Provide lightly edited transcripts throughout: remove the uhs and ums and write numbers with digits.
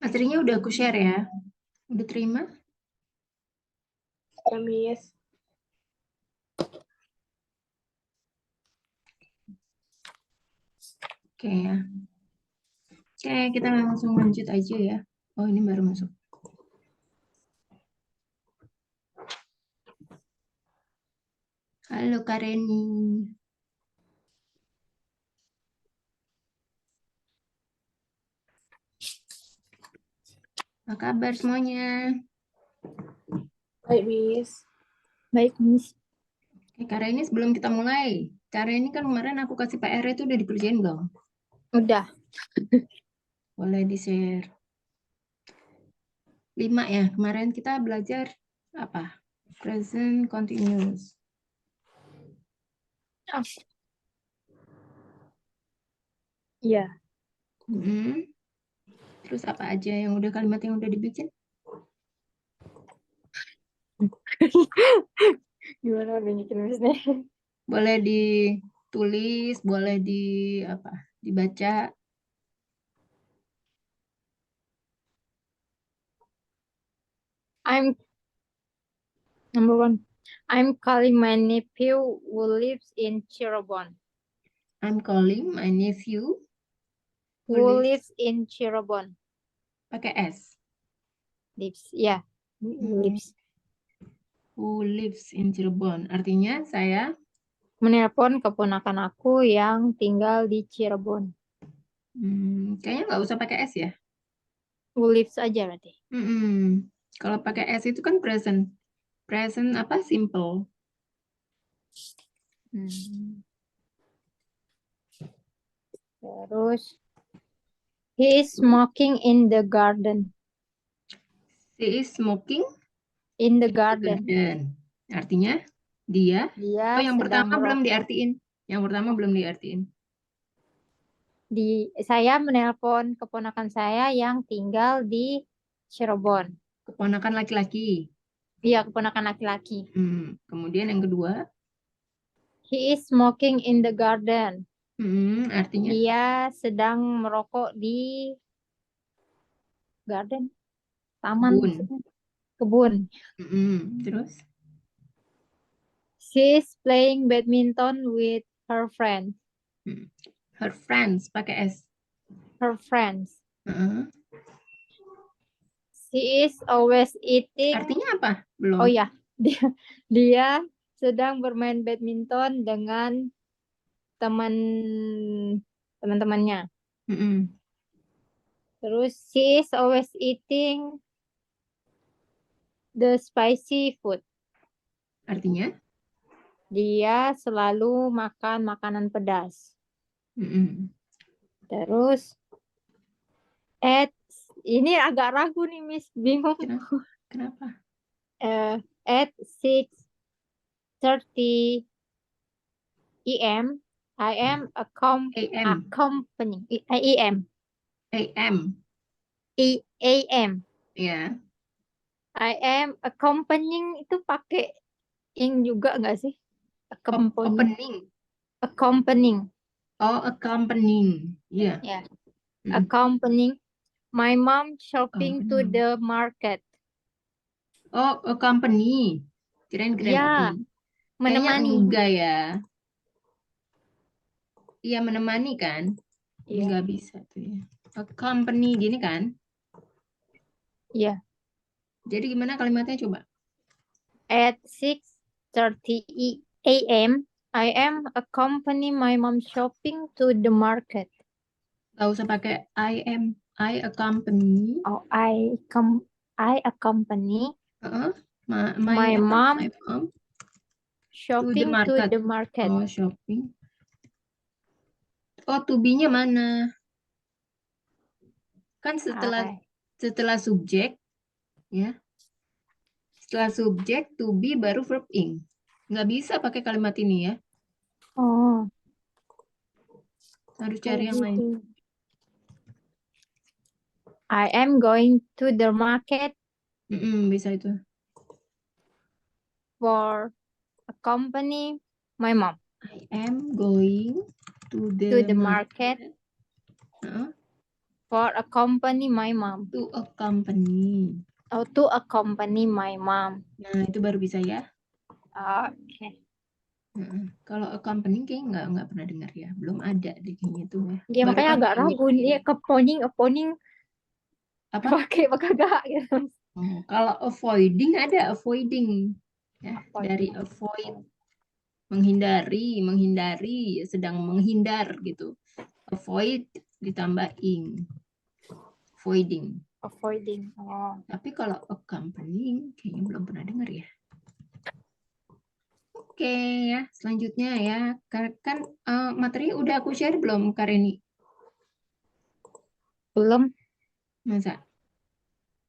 Materinya udah aku share ya. Udah terima? Ya, Miss. Oke ya. Oke, kita langsung lanjut aja ya. Oh, ini baru masuk. Halo Kak Reni. Apa kabar semuanya? Baik, Miss. Baik, Miss. Oke, Kak Reni sebelum kita mulai. Kak Reni kan kemarin aku kasih PR itu udah dikerjain belum? Udah. Boleh di-share. 5 ya. Kemarin kita belajar apa? Present continuous. Iya. Terus apa aja yang udah kalimat yang udah dibikin? Gimana nunjukin Miss nih? Boleh ditulis, boleh apa? Dibaca. Number one. I'm calling my nephew who lives in Cirebon. I'm calling my nephew Who lives in Cirebon. pakai S. Lives, ya. Who lives. Who lives in Cirebon. Artinya saya Menelpon keponakan aku yang tinggal di Cirebon. kayaknya nggak usah pakai S ya. Who lives aja berarti. Kalau pakai S itu kan present. Present apa? Simple. Terus, he is smoking in the garden. He is smoking In the in the garden. garden. Artinya dia. Dia Oh, yang sedang pertama belum diartiin. Yang pertama belum diartiin. Saya menelpon keponakan saya yang tinggal di Cirebon. Keponakan laki-laki. Iya, keponakan laki-laki. Kemudian yang kedua. He is smoking in the garden. Artinya? Dia sedang merokok di garden. Taman. Kebun. Kebun. Terus? She is playing badminton with her friends. Her friends, pakai S. Her friends. She is always eating. Artinya apa? Belum. Oh ya, dia sedang bermain badminton dengan teman-temannya. Terus she is always eating the spicy food. Artinya? Dia selalu makan makanan pedas. Terus ini agak ragu nih Miss, bingung. Kenapa? At 6:30 AM, I am accompanying. AM. Ya. I am accompanying itu pakai ing juga nggak sih? Opening. Accompanying. Oh, accompanying. Iya. Yeah. Accompanying my mom shopping to the market. Oh, accompany. Kirain Ya, menemani. Enggak ya. Iya, menemani kan? Iya. Enggak bisa tuh ya. Accompany gini kan? Iya. Jadi gimana kalimatnya coba? At 6:30 AM, I am accompany my mom shopping to the market. Gak usah pakai I am. I accompany. Oh, I accompany my mom shopping to the market. Oh, shopping. Oh, to be-nya mana? Kan setelah subjek, ya. Setelah subjek, to be baru verb ing. Nggak bisa pakai kalimat ini ya. Oh. Harus cari yang lain. I am going to the market. Bisa itu. For accompany my mom. I am going to the market. For accompany my mom. To accompany. Oh, to accompany my mom. Nah, itu baru bisa ya. Oke. Kalau accompany kayaknya nggak pernah dengar ya. Belum ada deh kayaknya tuh ya. Ya Baru makanya agak accompany. ragu nih accompanying Apa? pakai kagak gitu. Kalau avoiding ada avoiding. Ya, dari avoid menghindari, sedang menghindar gitu. Avoid ditambah ing. Avoiding. Avoiding. Oh. Tapi kalau accompanying kayaknya belum pernah dengar ya. Oke ya, selanjutnya ya. Kan materi udah aku share belum, Kareni? Belum. Masa?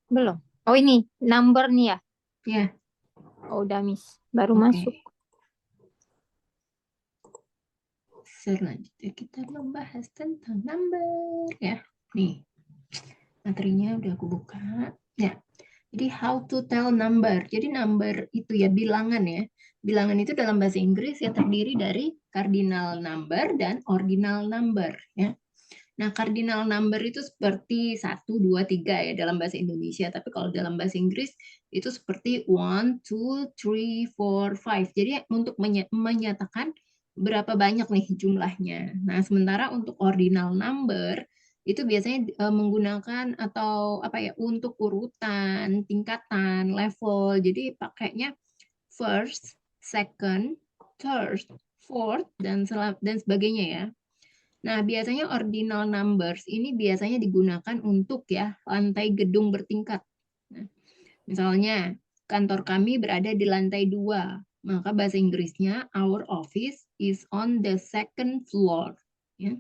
Belum. Oh ini number nih ya. Ya, Oh udah Miss. Baru oke. masuk. Selanjutnya kita membahas tentang number ya. Nih, materinya udah aku buka. Ya, jadi how to tell number. Jadi number itu ya bilangan ya. Bilangan itu dalam bahasa Inggris ya terdiri dari cardinal number dan ordinal number ya. Nah, cardinal number itu seperti 1, 2, 3 ya dalam bahasa Indonesia. Tapi kalau dalam bahasa Inggris itu seperti 1, 2, 3, 4, 5. Jadi untuk menyatakan berapa banyak nih jumlahnya. Nah, sementara untuk ordinal number itu biasanya menggunakan atau apa ya untuk urutan, tingkatan, level. Jadi pakainya first, second, third, fourth dan sebagainya ya. Nah, biasanya ordinal numbers ini biasanya digunakan untuk ya lantai gedung bertingkat. Nah, misalnya kantor kami berada di lantai 2, maka bahasa Inggrisnya our office is on the second floor. Ya.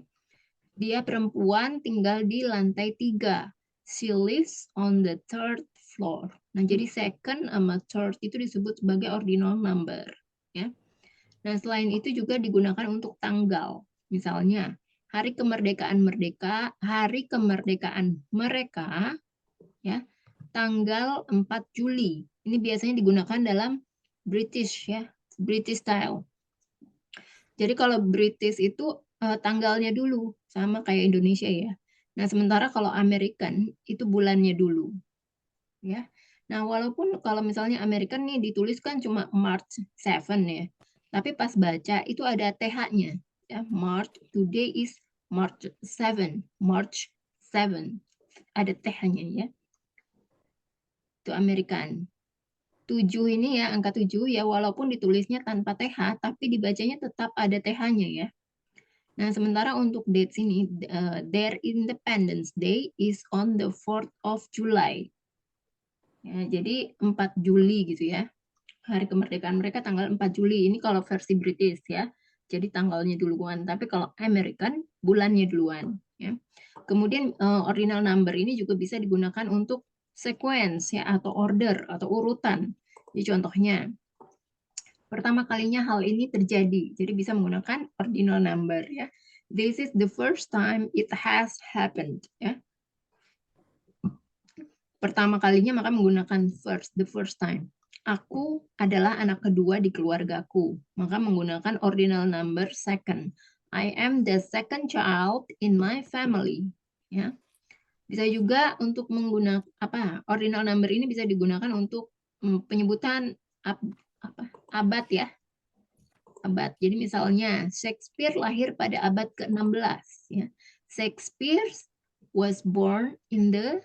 Dia perempuan tinggal di lantai 3. She lives on the third floor. Nah, jadi second sama third itu disebut sebagai ordinal number. Ya. Nah, selain itu juga digunakan untuk tanggal. Misalnya, hari kemerdekaan mereka ya, tanggal 4 Juli. Ini biasanya digunakan dalam British ya, British style. Jadi kalau British itu tanggalnya dulu sama kayak Indonesia ya. Nah, sementara kalau American itu bulannya dulu ya. Nah, walaupun kalau misalnya American nih dituliskan cuma March 7 ya. Tapi pas baca itu ada TH-nya. Ya, March, today is March 7. March 7. Ada TH-nya ya. Itu American. 7 ini ya, angka 7 ya walaupun ditulisnya tanpa TH, tapi dibacanya tetap ada TH-nya ya. Nah, sementara untuk dates ini, their Independence Day is on the 4th of July. Ya, jadi 4 Juli gitu ya. Hari kemerdekaan mereka tanggal 4 Juli. Ini kalau versi British ya. Jadi tanggalnya duluan. Tapi kalau American bulannya duluan. Ya. Kemudian ordinal number ini juga bisa digunakan untuk sequence ya atau order atau urutan. Jadi contohnya pertama kalinya hal ini terjadi. Jadi bisa menggunakan ordinal number ya. This is the first time it has happened ya. Pertama kalinya maka menggunakan first, the first time. Aku adalah anak kedua di keluargaku, maka menggunakan ordinal number second. I am the second child in my family. Ya. Bisa juga untuk menggunakan ordinal number ini bisa digunakan untuk penyebutan abad ya. Abad. Jadi misalnya Shakespeare lahir pada abad ke-16 ya. Shakespeare was born in the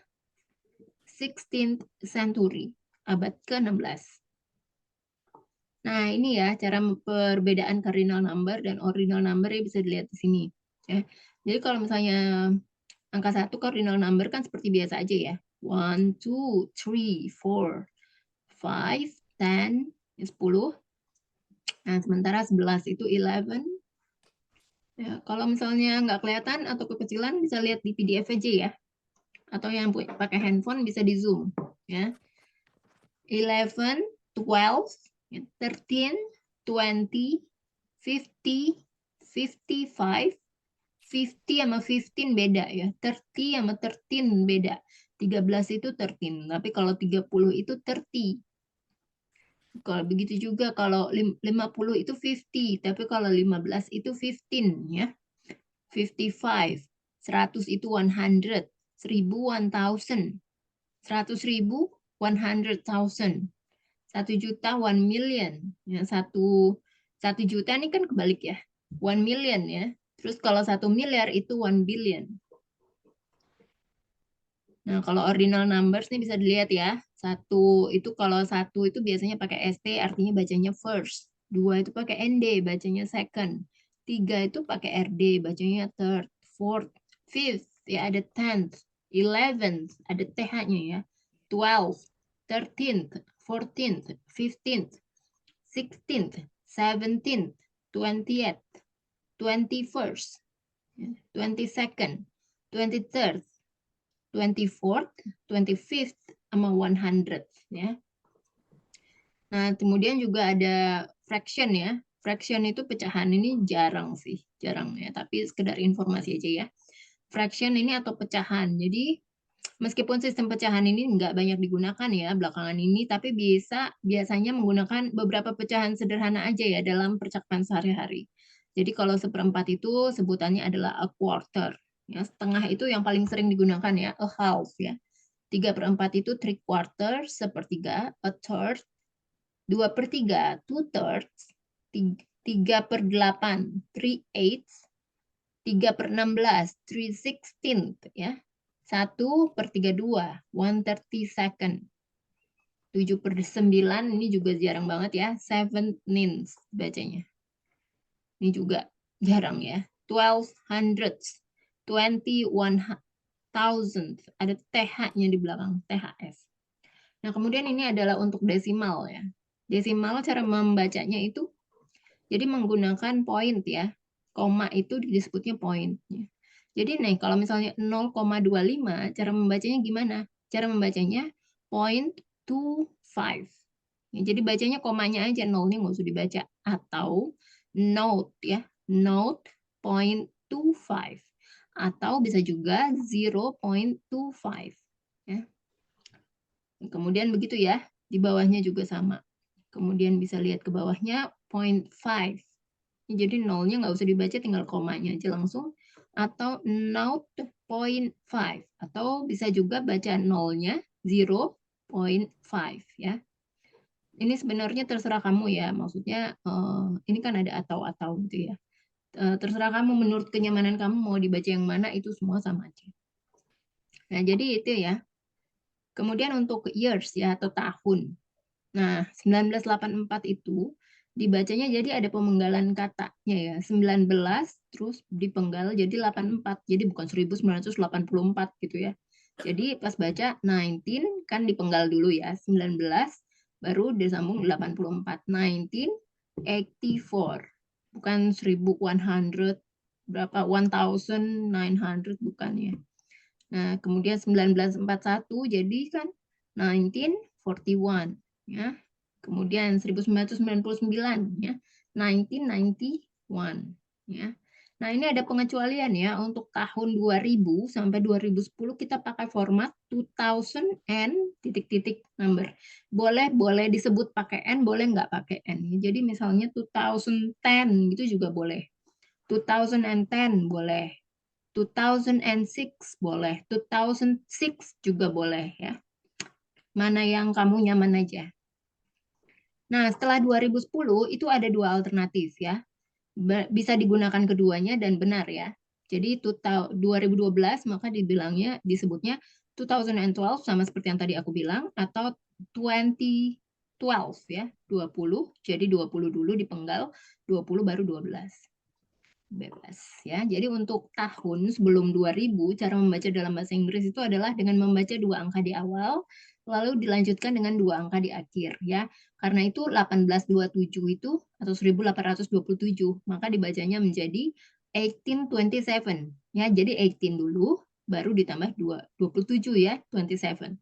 16th century, abad ke-16. Nah, ini ya cara perbedaan cardinal number dan ordinal number ya bisa dilihat di sini. Ya. Jadi kalau misalnya angka 1 cardinal number kan seperti biasa aja ya. 1, 2, 3, 4, 5, 10, 10. Nah, sementara 11 itu 11. Ya, kalau misalnya nggak kelihatan atau kekecilan bisa lihat di PDF aja ya. Atau yang pakai handphone bisa di zoom ya. 11, 12, 13, 20, 50, 55, 50 sama 15 beda ya. 30 sama 13 beda. 13 itu 13, tapi kalau 30 itu 30. Kalau begitu juga kalau 50 itu 50, tapi kalau 15 itu 15 ya. 55, 100 itu 100. 1000, 1000. 100.000, 100,000. 1 juta, 1 million. Ya, 1 juta ini kan kebalik ya. 1 million ya. Terus kalau 1 miliar itu 1 billion. Nah, kalau ordinal numbers nih bisa dilihat ya. Kalau satu itu biasanya pakai ST, artinya bacanya first. 2 itu pakai ND, bacanya second. 3 itu pakai RD, bacanya third. Fourth, fifth, ya ada 10th. 11th, ada TH-nya ya. 12th, 13th, 14th, 15th, 16th, 17th, 20th, 21st, 22nd, 23rd, 24th, 25th, sama 100th ya. Nah, kemudian juga ada fraction ya. Fraction itu pecahan, ini jarang sih, jarang ya, tapi sekedar informasi aja ya. Fraction ini atau pecahan. Jadi meskipun sistem pecahan ini nggak banyak digunakan ya belakangan ini, tapi biasanya menggunakan beberapa pecahan sederhana aja ya dalam percakapan sehari-hari. Jadi kalau seperempat itu sebutannya adalah a quarter. Ya, setengah itu yang paling sering digunakan ya, a half ya. 3/4 itu 3/4, sepertiga, a third. 2/3, 2/3. 3/8, 3/8. 3/16, 3/16 ya. 1/32, 1/32. 7/9 ini juga jarang banget ya, 7/9 bacanya. Ini juga jarang ya. 12 hundredths, 21,000. Ada TH-nya di belakang, THS. Nah, kemudian ini adalah untuk desimal ya. Desimal cara membacanya itu jadi menggunakan point ya. Koma itu disebutnya point. Jadi nih kalau misalnya 0,25 cara membacanya gimana? Cara membacanya 0.25. Ya, jadi bacanya komanya aja, nolnya nggak usah dibaca. Atau note ya, note 0.25. Atau bisa juga 0.25. Ya. Kemudian begitu ya, di bawahnya juga sama. Kemudian bisa lihat ke bawahnya 0.5. Jadi nolnya nggak usah dibaca, tinggal komanya aja langsung. Atau 0.5. Atau bisa juga baca nolnya 0.5 ya. Ini sebenarnya terserah kamu ya. Maksudnya ini kan ada atau gitu ya. Terserah kamu, menurut kenyamanan kamu mau dibaca yang mana, itu semua sama aja. Nah, jadi itu ya. Kemudian untuk years ya atau tahun. Nah, 1984 itu dibacanya jadi ada pemenggalan katanya ya. 19 terus dipenggal jadi 84. Jadi bukan 1984 gitu ya. Jadi pas baca 19 kan dipenggal dulu ya. 19 baru disambung 84. 1984. Bukan 1100 berapa 1900 bukan ya. Nah, kemudian 1941 jadi kan 1941 ya. Kemudian 1999 ya. 1991 ya. Nah, ini ada pengecualian ya untuk tahun 2000 sampai 2010 kita pakai format 2000 and titik-titik number. Boleh disebut pakai N, boleh nggak pakai N. Jadi misalnya 2010 gitu juga boleh. 2010 boleh. 2006 boleh, 2006 juga boleh ya. Mana yang kamu nyaman aja. Nah, setelah 2010 itu ada dua alternatif ya. Bisa digunakan keduanya dan benar ya. Jadi 2012 maka disebutnya 2012 sama seperti yang tadi aku bilang, atau 2012 ya, 20. Jadi 20 dulu dipenggal, 20 baru 12. Bebas ya. Jadi untuk tahun sebelum 2000 cara membaca dalam bahasa Inggris itu adalah dengan membaca dua angka di awal lalu dilanjutkan dengan dua angka di akhir ya. Karena itu 1827 itu atau 1827 maka dibacanya menjadi 1827 ya. Jadi 18 dulu baru ditambah 27 ya, 27.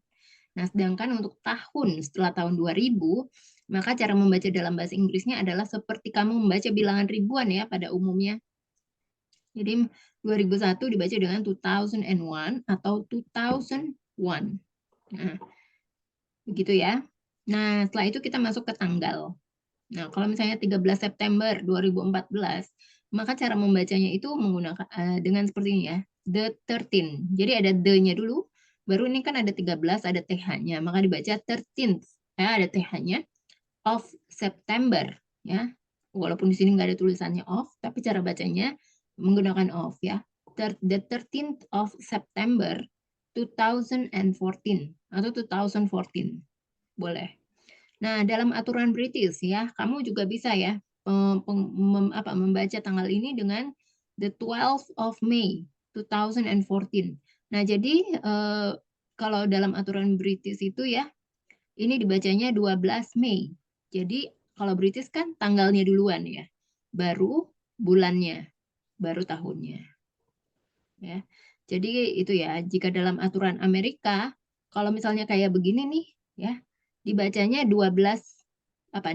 Nah, sedangkan untuk tahun setelah tahun 2000 maka cara membaca dalam bahasa Inggrisnya adalah seperti kamu membaca bilangan ribuan ya pada umumnya. Jadi 2001 dibaca dengan 2001 atau 2001. Nah, begitu ya. Nah, setelah itu kita masuk ke tanggal. Nah, kalau misalnya 13 September 2014, maka cara membacanya itu menggunakan dengan seperti ini ya. the 13. Jadi ada the-nya dulu, baru ini kan ada 13, ada th-nya, maka dibaca 13th, ya, ada th-nya, of September, ya. Walaupun di sini nggak ada tulisannya of, tapi cara bacanya menggunakan of, ya. The 13th of September 2014 atau 2014. Boleh. Nah, dalam aturan British ya, kamu juga bisa ya membaca tanggal ini dengan the 12th of May 2014. Nah, jadi kalau dalam aturan British itu ya, ini dibacanya 12 Mei. Jadi kalau British kan tanggalnya duluan ya, baru bulannya, baru tahunnya. Ya. Jadi itu ya, jika dalam aturan Amerika, kalau misalnya kayak begini nih, ya, dibacanya 12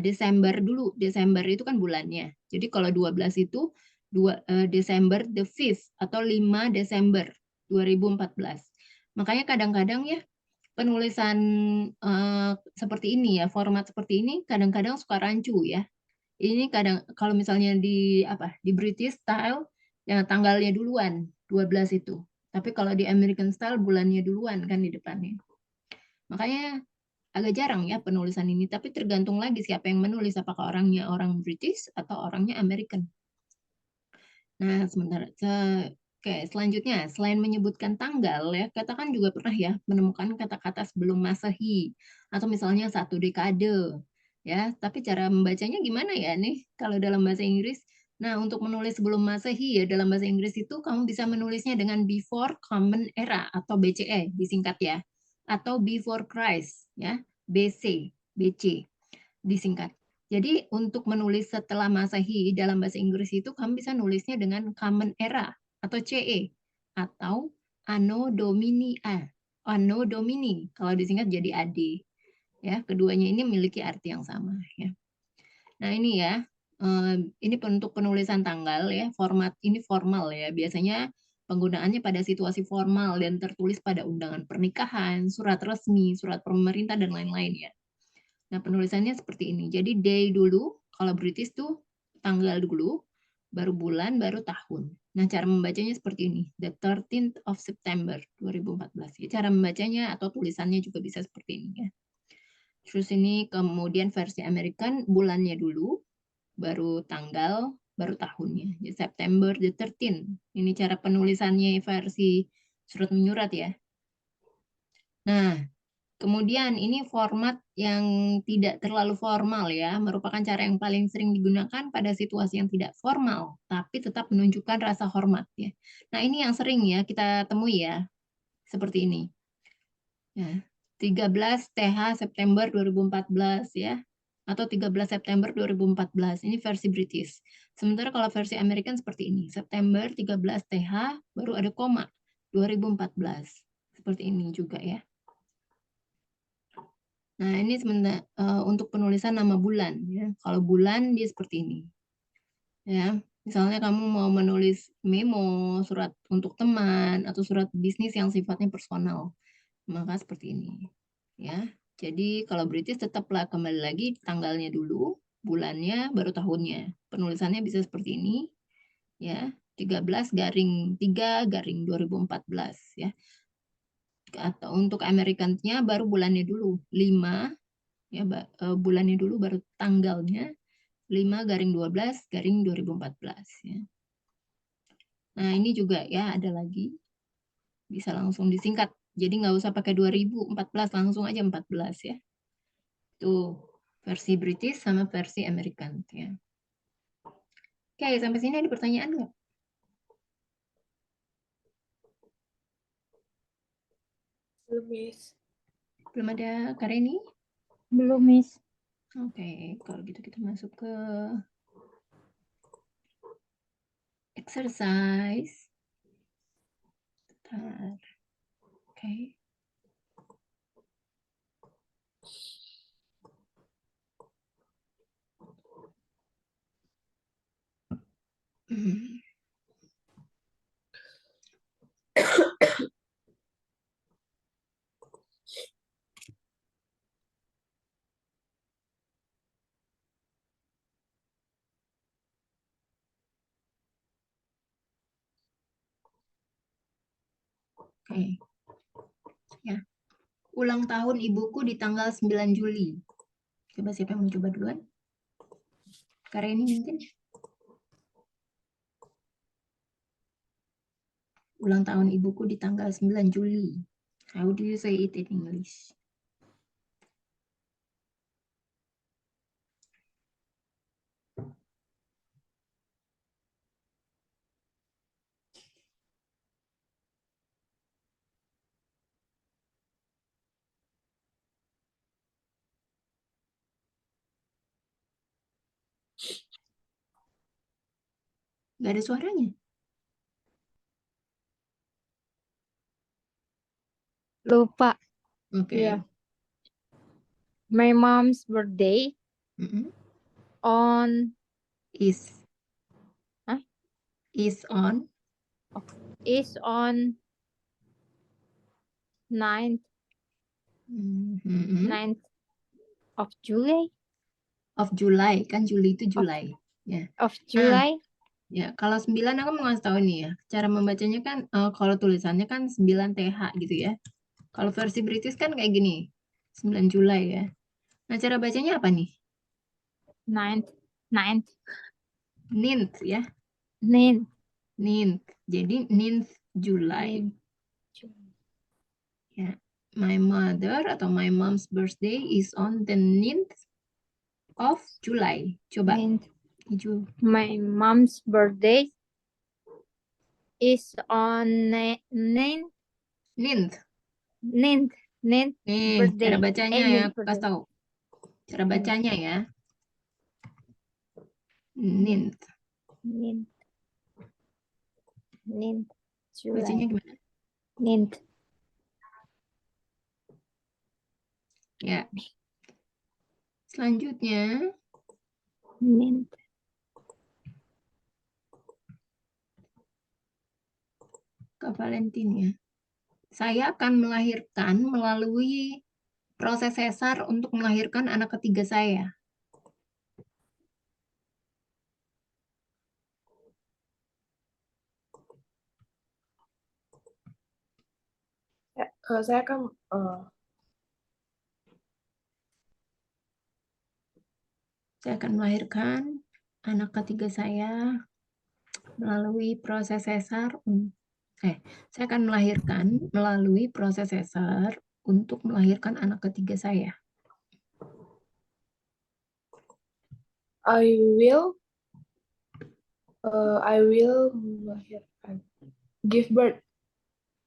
Desember dulu. Desember itu kan bulannya. Jadi kalau 12 itu Desember the 5th atau 5 Desember 2014. Makanya kadang-kadang ya penulisan seperti ini ya, format seperti ini kadang-kadang suka rancu ya. Ini kadang kalau misalnya di British style ya tanggalnya duluan 12 itu. Tapi kalau di American style bulannya duluan kan di depannya. Makanya agak jarang ya penulisan ini, tapi tergantung lagi siapa yang menulis, apakah orangnya orang British atau orangnya American. Nah, selanjutnya, selain menyebutkan tanggal ya, kita kan juga pernah ya menemukan kata-kata sebelum Masehi atau misalnya satu dekade ya. Tapi cara membacanya gimana ya nih kalau dalam bahasa Inggris? Nah, untuk menulis sebelum Masehi ya dalam bahasa Inggris itu kamu bisa menulisnya dengan before common era atau BCE disingkat ya, atau before Christ ya, BC, BC disingkat. Jadi untuk menulis setelah Masehi dalam bahasa Inggris itu kamu bisa nulisnya dengan Common Era atau CE atau Anno Domini Anno Domini kalau disingkat jadi AD. Ya, keduanya ini memiliki arti yang sama ya. Nah, ini ya. Ini untuk penulisan tanggal ya, format ini formal ya. Biasanya penggunaannya pada situasi formal dan tertulis pada undangan pernikahan, surat resmi, surat pemerintah dan lain-lain ya. Nah, penulisannya seperti ini. Jadi day dulu, kalau British tuh tanggal dulu, baru bulan, baru tahun. Nah, cara membacanya seperti ini. The 13th of September 2014. Jadi, cara membacanya atau tulisannya juga bisa seperti ini ya. Terus ini kemudian versi American, bulannya dulu, baru tanggal, baru tahunnya. Jadi September the 13th. Ini cara penulisannya versi surat menyurat ya. Nah, kemudian ini format yang tidak terlalu formal ya, merupakan cara yang paling sering digunakan pada situasi yang tidak formal, tapi tetap menunjukkan rasa hormat ya. Nah, ini yang sering ya kita temui ya, seperti ini. Ya, 13 TH September 2014 ya, atau 13 September 2014. Ini versi British. Sementara kalau versi American seperti ini, September 13 TH, baru ada koma, 2014. Seperti ini juga ya. Nah, ini untuk penulisan nama bulan ya. Kalau bulan dia seperti ini. Ya. Misalnya kamu mau menulis memo, surat untuk teman atau surat bisnis yang sifatnya personal, maka seperti ini. Ya. Jadi kalau British tetaplah kembali lagi tanggalnya dulu, bulannya baru tahunnya. Penulisannya bisa seperti ini. Ya. 13 garing 3 garing 2014 ya. Atau untuk American-nya baru bulannya dulu, 5 ya bulannya dulu baru tanggalnya 5 garing 12 garing 2014 ya. Nah, ini juga ya ada lagi bisa langsung disingkat. Jadi nggak usah pakai 2014, langsung aja 14 ya. Tuh versi British sama versi American ya. Oke, sampai sini ada pertanyaan nggak? Belum, Miss. Belum ada, Kareni? Belum, Miss. Oke, kalau gitu kita masuk ke exercise. Bentar. Oke. Hmm. Oke. Ya. Ulang tahun ibuku di tanggal 9 Juli. Coba siapa yang mau coba duluan? Karena ini mungkin. Ulang tahun ibuku di tanggal 9 Juli. How do you say it in English? Gak ada suaranya. Lupa. Oke. Iya. My mom's birthday Mm-mm. on Is. Hah? Is on. is on 9th Mhm. 9th of July. Of July. Kan Juli itu Julai. Ya. Of July. Ya, kalau 9 aku mau ngasih tahu nih ya. Cara membacanya kan, kalau tulisannya kan 9 TH gitu ya. Kalau versi British kan kayak gini. 9 Julai ya. Nah, cara bacanya apa nih? 9th Ninth ya. 9th Ninth. Jadi ninth July. Ya. My mother atau my mom's birthday is on the 9th of July. Coba. 9th. Hijau. My mom's birthday is on 9th Ninth. 9th Nih, birthday. cara bacanya ya. Ninth Aku kasih birthday. tahu. Cara bacanya ya. Ninth. 9th Bacanya July. gimana? 9th. Ya. Selanjutnya, 9th. Kak Valentin ya. Saya akan melahirkan melalui proses sesar untuk melahirkan anak ketiga saya. Saya akan Saya akan melahirkan anak ketiga saya melalui proses sesar. Saya akan melahirkan melalui proses sesar untuk melahirkan anak ketiga saya. I will melahirkan. Give birth.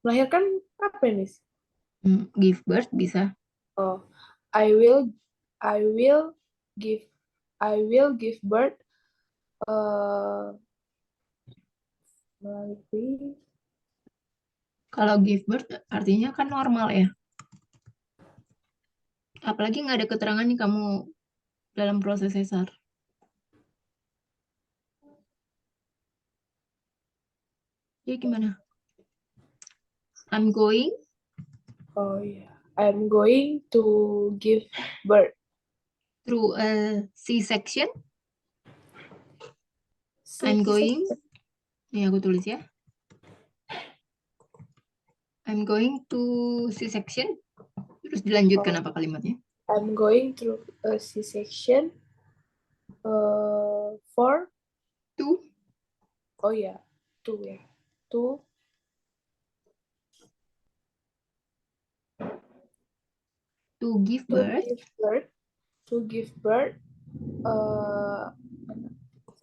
Melahirkan apa ini? Give birth bisa. Oh, I will give birth melalui Kalau give birth artinya kan normal ya. Apalagi nggak ada keterangan nih kamu dalam proses sesar. Jadi gimana? I'm going I'm going to give birth. through a C-section. I'm going. Nih aku tulis ya. I'm going to C-section. Terus dilanjutkan apa kalimatnya? I'm going through a C-section for To to give birth. to give birth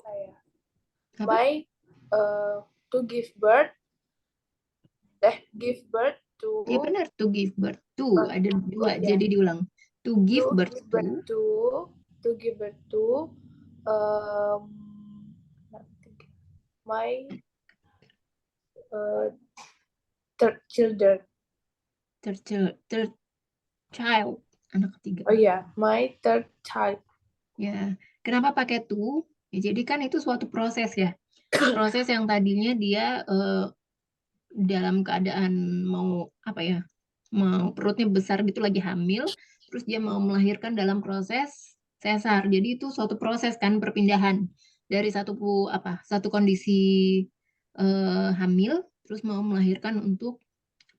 saya Apa? to give birth to Ya benar, to give birth to. Ada dua, ya. jadi diulang. To give birth to give birth to my third child, anak ketiga. My third child. Ya, kenapa pakai to? Ya, jadi kan itu suatu proses ya. Proses yang tadinya dia dalam keadaan mau apa ya? Mau perutnya besar gitu lagi hamil, terus dia mau melahirkan dalam proses sesar. Jadi itu suatu proses kan perpindahan dari satu kondisi hamil terus mau melahirkan untuk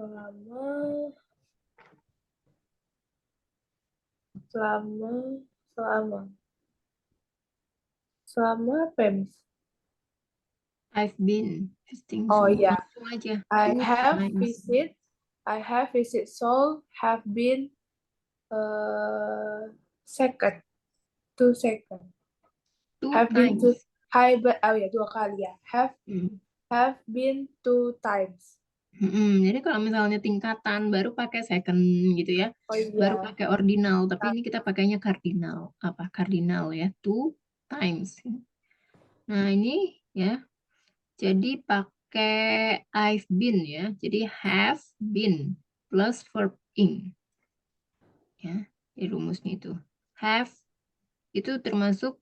Selama. Selama. Selama. Selama apa ya, Miss? I've been visiting Oh, Seoul. iya. Langsung aja. I 2 have times. visit Seoul, have been second, 2 second. 2 Have been to times. oh ya 2 kali ya. Have been 2 times. Jadi kalau misalnya tingkatan baru pakai second gitu ya. Oh Baru iya. pakai ordinal, tapi ini kita pakainya cardinal. Apa? Cardinal ya, 2 times. Nah, ini ya. Jadi pakai I've been ya. Jadi have been plus verb ing. Ya, di rumusnya itu. Have itu termasuk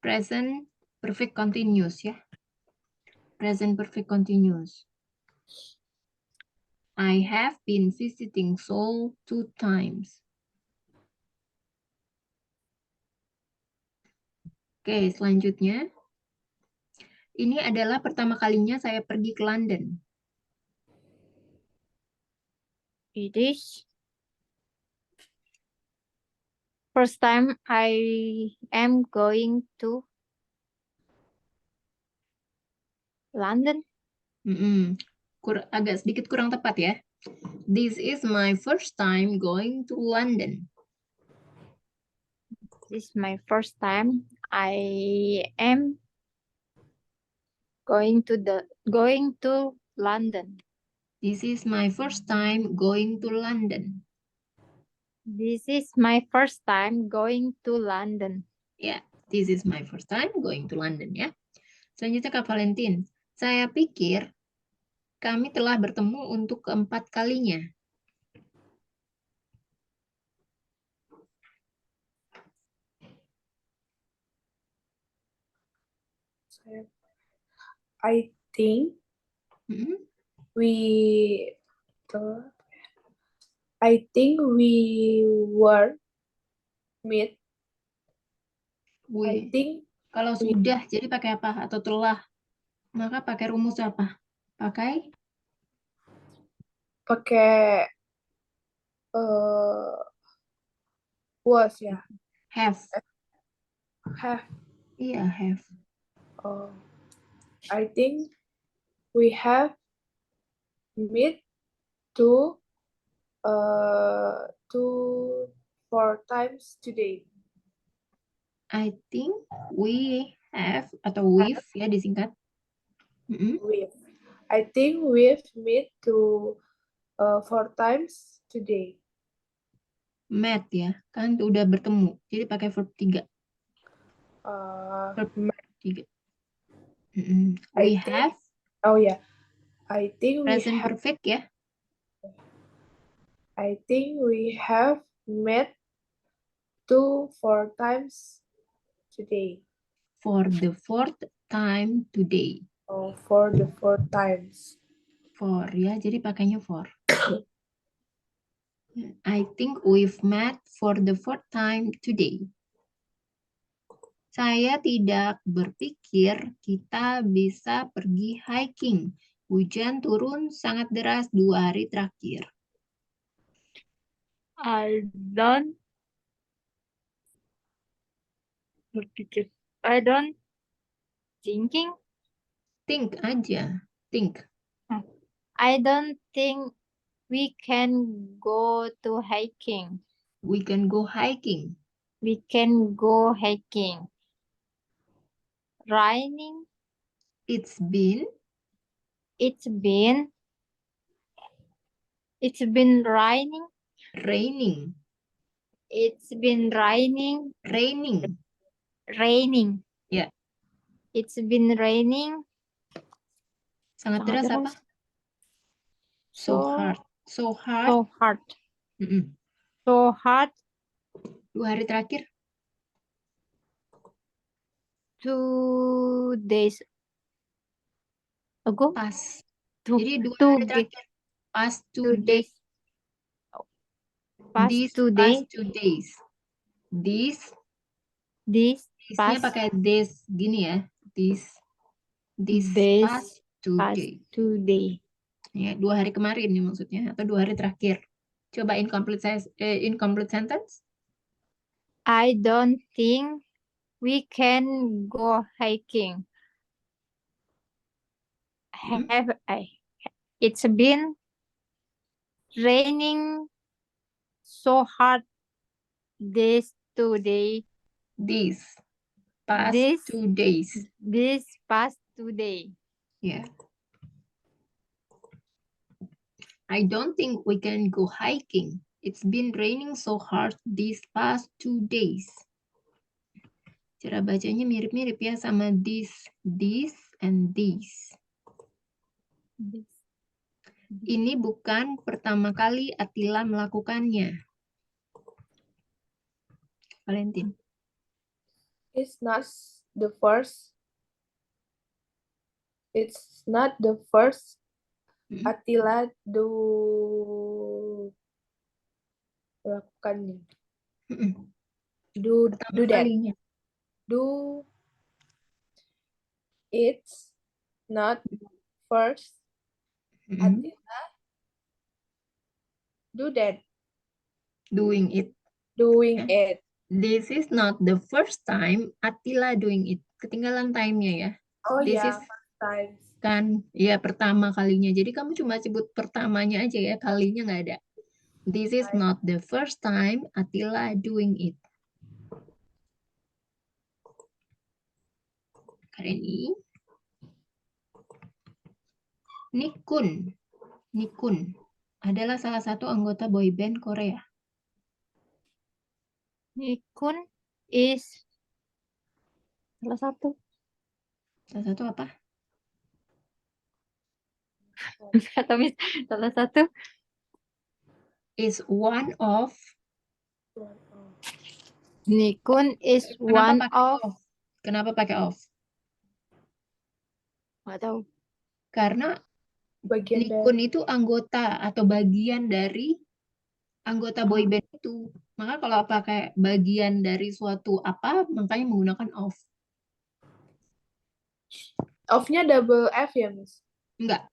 present perfect continuous ya. Present perfect continuous. I have been visiting Seoul 2 times. Oke, selanjutnya. Ini adalah pertama kalinya saya pergi ke London. It is first time I am going to London. Agak sedikit kurang tepat ya. This is my first time going to London. This is my first time I am going to London. This is my first time going to London. This is my first time going to London. Ya, this is my first time going to London ya. Selanjutnya Kak Valentin. Saya pikir kami telah bertemu untuk keempat kalinya. I think Hmm? we were meet. I think Kalau sudah, jadi pakai apa? Atau telah? Maka pakai rumus apa? Pakai was ya. have. Have. Iya, have. I think we have meet two 4 times today. I think we have atau we've ya disingkat. I think we've met 4 times today. Met ya, kan udah bertemu. Jadi pakai verb 3. Verb 3. We have. Oh ya. I think we Present have. perfect ya. I think we have met 4 times today. For the 4th time today. Oh, for the 4 times. For ya, jadi pakainya for. I think we've met for the 4th time today. Saya tidak berpikir kita bisa pergi hiking. Hujan turun sangat deras 2 hari terakhir. I don't thinking. Think aja. Think. I don't think we can go to hiking. We can go hiking. We can go hiking. Raining. It's been Raining. raining. It's been raining. Raining. Ya. It's been raining. Sangat deras apa? So hard. So hard. Mm-mm. So hard. 2 hari terakhir. 2 days ago. Pas. Two- Jadi 2 two hari days. terakhir. Past 2 2 days. Past These 2 past days. 2 days. This Past pakai this gini ya. This days. past 2 Past days. 2 days. Ya, 2 hari kemarin nih maksudnya, atau 2 hari terakhir. Coba incomplete sentence. I don't think we can go hiking. Hmm. It's been raining so hard this 2 days. These past This 2 days. this past 2 days. Ya. I don't think we can go hiking. It's been raining so hard these past 2 days. Cara bacanya mirip-mirip ya sama this, and this. Ini bukan pertama kali Atila melakukannya. Valentin. It's not the first. It's not the first Mm-mm. Attila melakukannya. Mm-mm. Do Pertama that. kalinya. Do it's not first Mm-mm. Attila do that. Doing it. Doing Ya. it. This is not the first time Attila doing it. Ketinggalan time-nya ya. Oh This ya, is first time. kan ya pertama kalinya. Jadi kamu cuma sebut pertamanya aja ya, kalinya nggak ada. This is not the first time Attila doing it. Kareni. Nikun adalah salah satu anggota boyband Korea. Nikun is salah satu. Salah satu apa? Tapi salah satu Is one of. Nikun is one of. Kenapa pakai of? Nggak tahu. Karena Bagian Nikun itu anggota atau bagian dari anggota boyband itu. Maka kalau pakai bagian dari suatu apa, makanya menggunakan of. Off-nya double F ya, Miss? Enggak.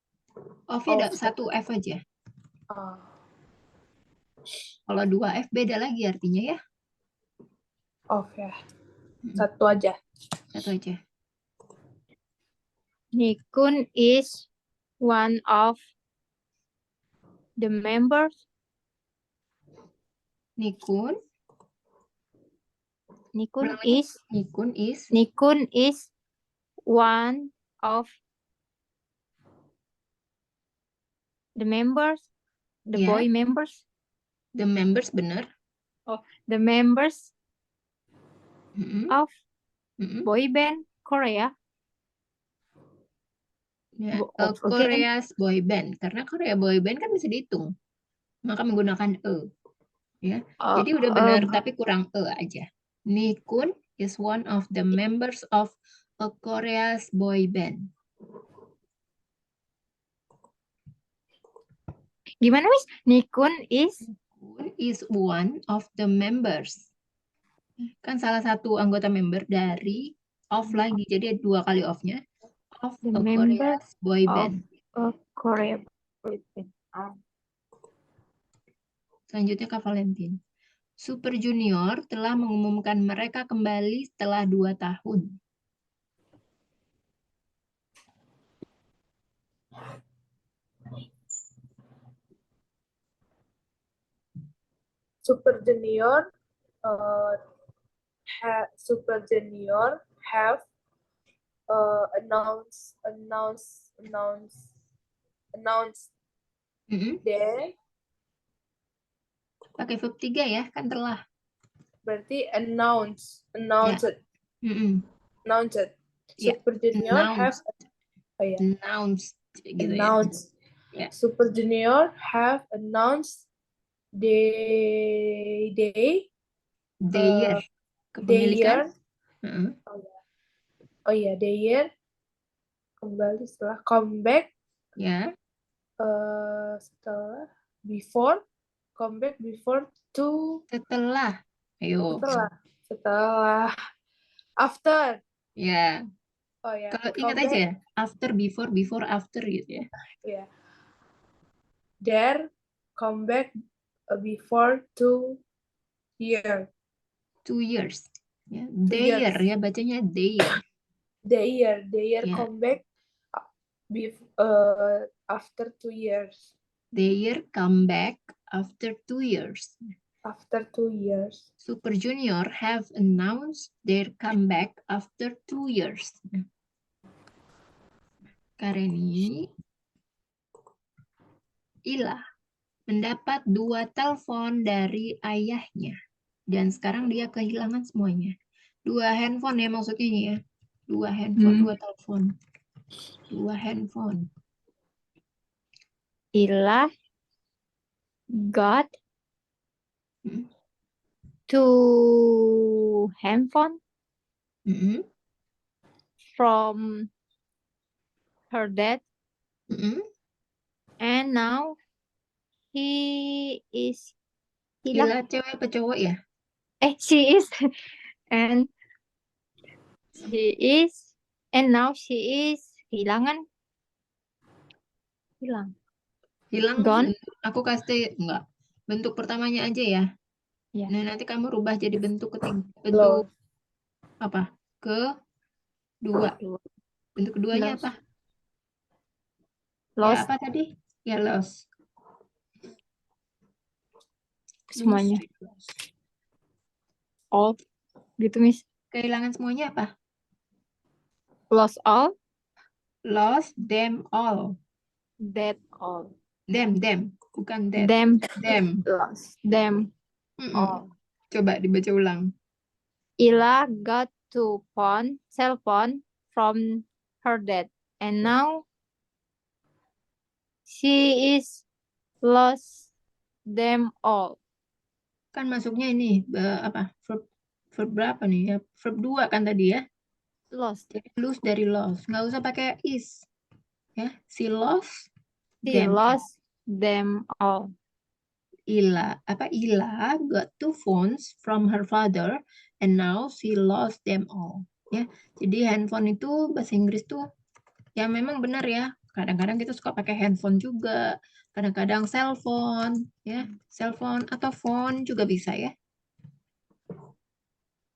Of-nya Off. satu F aja. Oh. Kalau 2 F beda lagi artinya ya. Off ya. Satu aja. Satu aja. Nikun is one of the members. Nikun is one of the members, the Ya. boy members. The members benar. The members Mm-mm. of Mm-mm. boy band Korea. Ya, Of, okay. Korea's boy band. Karena Korea boy band kan bisa dihitung. Maka menggunakan ya. Jadi udah benar tapi kurang aja. Nikun is one of the members of a Korea's boy band. Gimana, Miss? Nikun is one of the members. Kan salah satu anggota member dari of lagi. Jadi 2 kali of-nya. Of the a member Korea's boy band. of Korea boy band. Selanjutnya Kak Valentin. Super Junior telah mengumumkan mereka kembali setelah 2 tahun. Super Junior have announced their. Pakai verb 3 ya, kan telah. Berarti announced. Ya, Super Junior have announced gitu announced. Ya. Super Junior have announced their kepemilikan. Their kembali setelah comeback. Ya. Setelah before comeback before to Setelah. Ayo. Setelah after. Ya. Oh ya. Kalau ingat aja ya, after, before, after gitu ya. Ya. their comeback before 2 years. 2 years. Ya, 2 their years. ya bacanya their. Their Ya, comeback after 2 years. their comeback after 2 years. After 2 years. Super Junior have announced their comeback after 2 years. Kareni, Ila mendapat 2 telepon dari ayahnya. Dan sekarang dia kehilangan semuanya. 2 handphone ya maksudnya ini ya. 2 handphone, 2 telepon. 2 handphone. Ila got Hmm. 2 handphone Mm-mm. from her dad, Mm-mm. and now he is Ila cewek apa cowok ya? she is and now she is hilang. Hilang. Gone. Aku kasih enggak. Bentuk pertamanya aja ya. Ya. Nah, nanti kamu rubah jadi bentuk ketiga. Bentuk Lost. apa? Kedua. Bentuk keduanya Lost. apa? Ya, Lost apa tadi? Ya, lost. semuanya. Means All gitu, Miss. kehilangan semuanya apa? Lost all. Lost them all. That all. Them. Bukan that. Them. Them. Lost them Mm-mm. all. Coba dibaca ulang. Ila got 2 cell phone from her dad, and now she is lost them all. Kan masuknya ini apa? Verb berapa nih ya? Verb 2 kan tadi ya? Lost. Jadi lose dari lost. Nggak usah pakai is. Ya, she lost She them. lost them all. Ila got 2 phones from her father and now she lost them all. Ya, jadi handphone itu bahasa Inggris tuh ya memang benar ya. Kadang-kadang kita suka pakai handphone juga, kadang-kadang cellphone ya, cellphone atau phone juga bisa ya.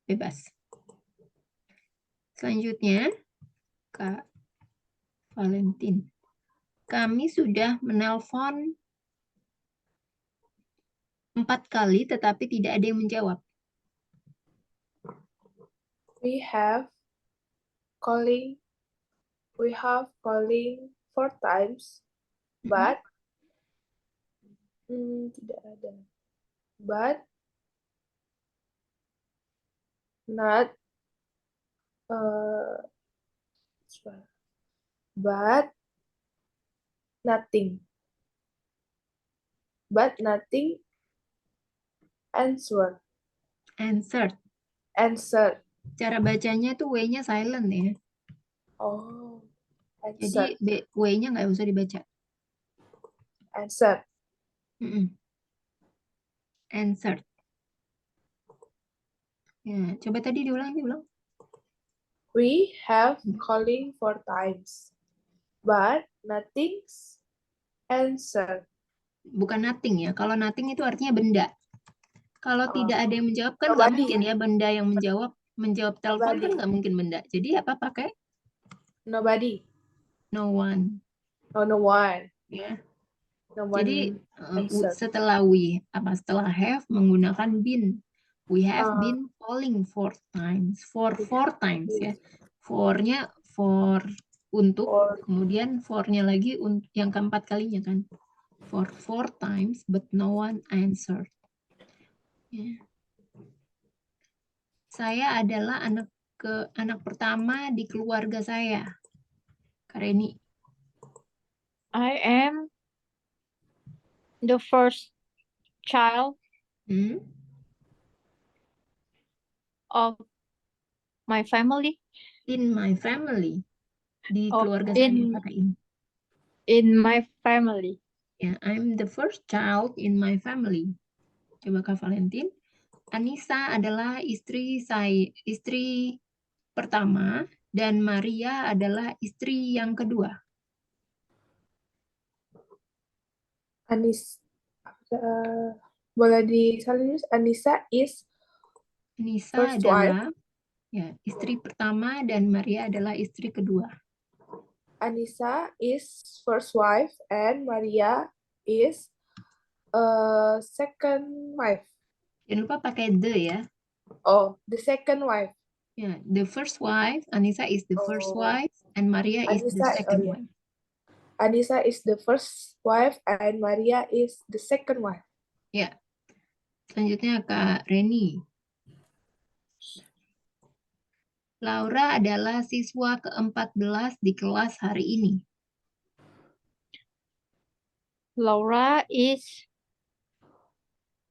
Bebas. Selanjutnya Kak Valentin. Kami sudah menelpon 4 kali tetapi tidak ada yang menjawab. We have calling 4 times, but tidak ada. But not but nothing. But nothing answered. Answered. Cara bacanya tuh W-nya silent ya. Oh, Jadi answered. W-nya nggak usah dibaca. Answered. Answered. Ya, coba tadi diulang. We have calling 4 times, but nothing's answered. Bukan nothing ya. Kalau nothing itu artinya benda. Kalau tidak ada yang menjawab kan nggak Nobody. mungkin ya benda yang menjawab telepon kan Nobody. nggak mungkin benda. Jadi apa pakai Nobody. no one Oh, no one. ya. No one Jadi answered. setelah have menggunakan been. We have been calling 4 times. For 4 times ya. For-nya for untuk, kemudian for-nya lagi yang keempat kalinya kan. For 4 times but no one answered. Ya. Saya adalah anak pertama di keluarga saya. Kareni. I am the first child of my family. In my family. Di keluarga saya pakai ini. In my family. Ya, I'm the first child in my family. Coba Kak Valentin. Anissa adalah istri pertama dan Maria adalah istri yang kedua. Anis, boleh disalin? Anissa is Nisa first wife. adalah ya, istri pertama dan Maria adalah istri kedua. Anissa is first wife and Maria is second wife. Jangan lupa pakai the ya. Oh, the second wife. Ya, the first wife, Anissa is the first Oh. wife and Maria is the Anissa, second yeah. wife. Anissa is the first wife and Maria is the second wife. Ya. Selanjutnya Kak Reni. Laura adalah siswa ke-14 di kelas hari ini. Laura is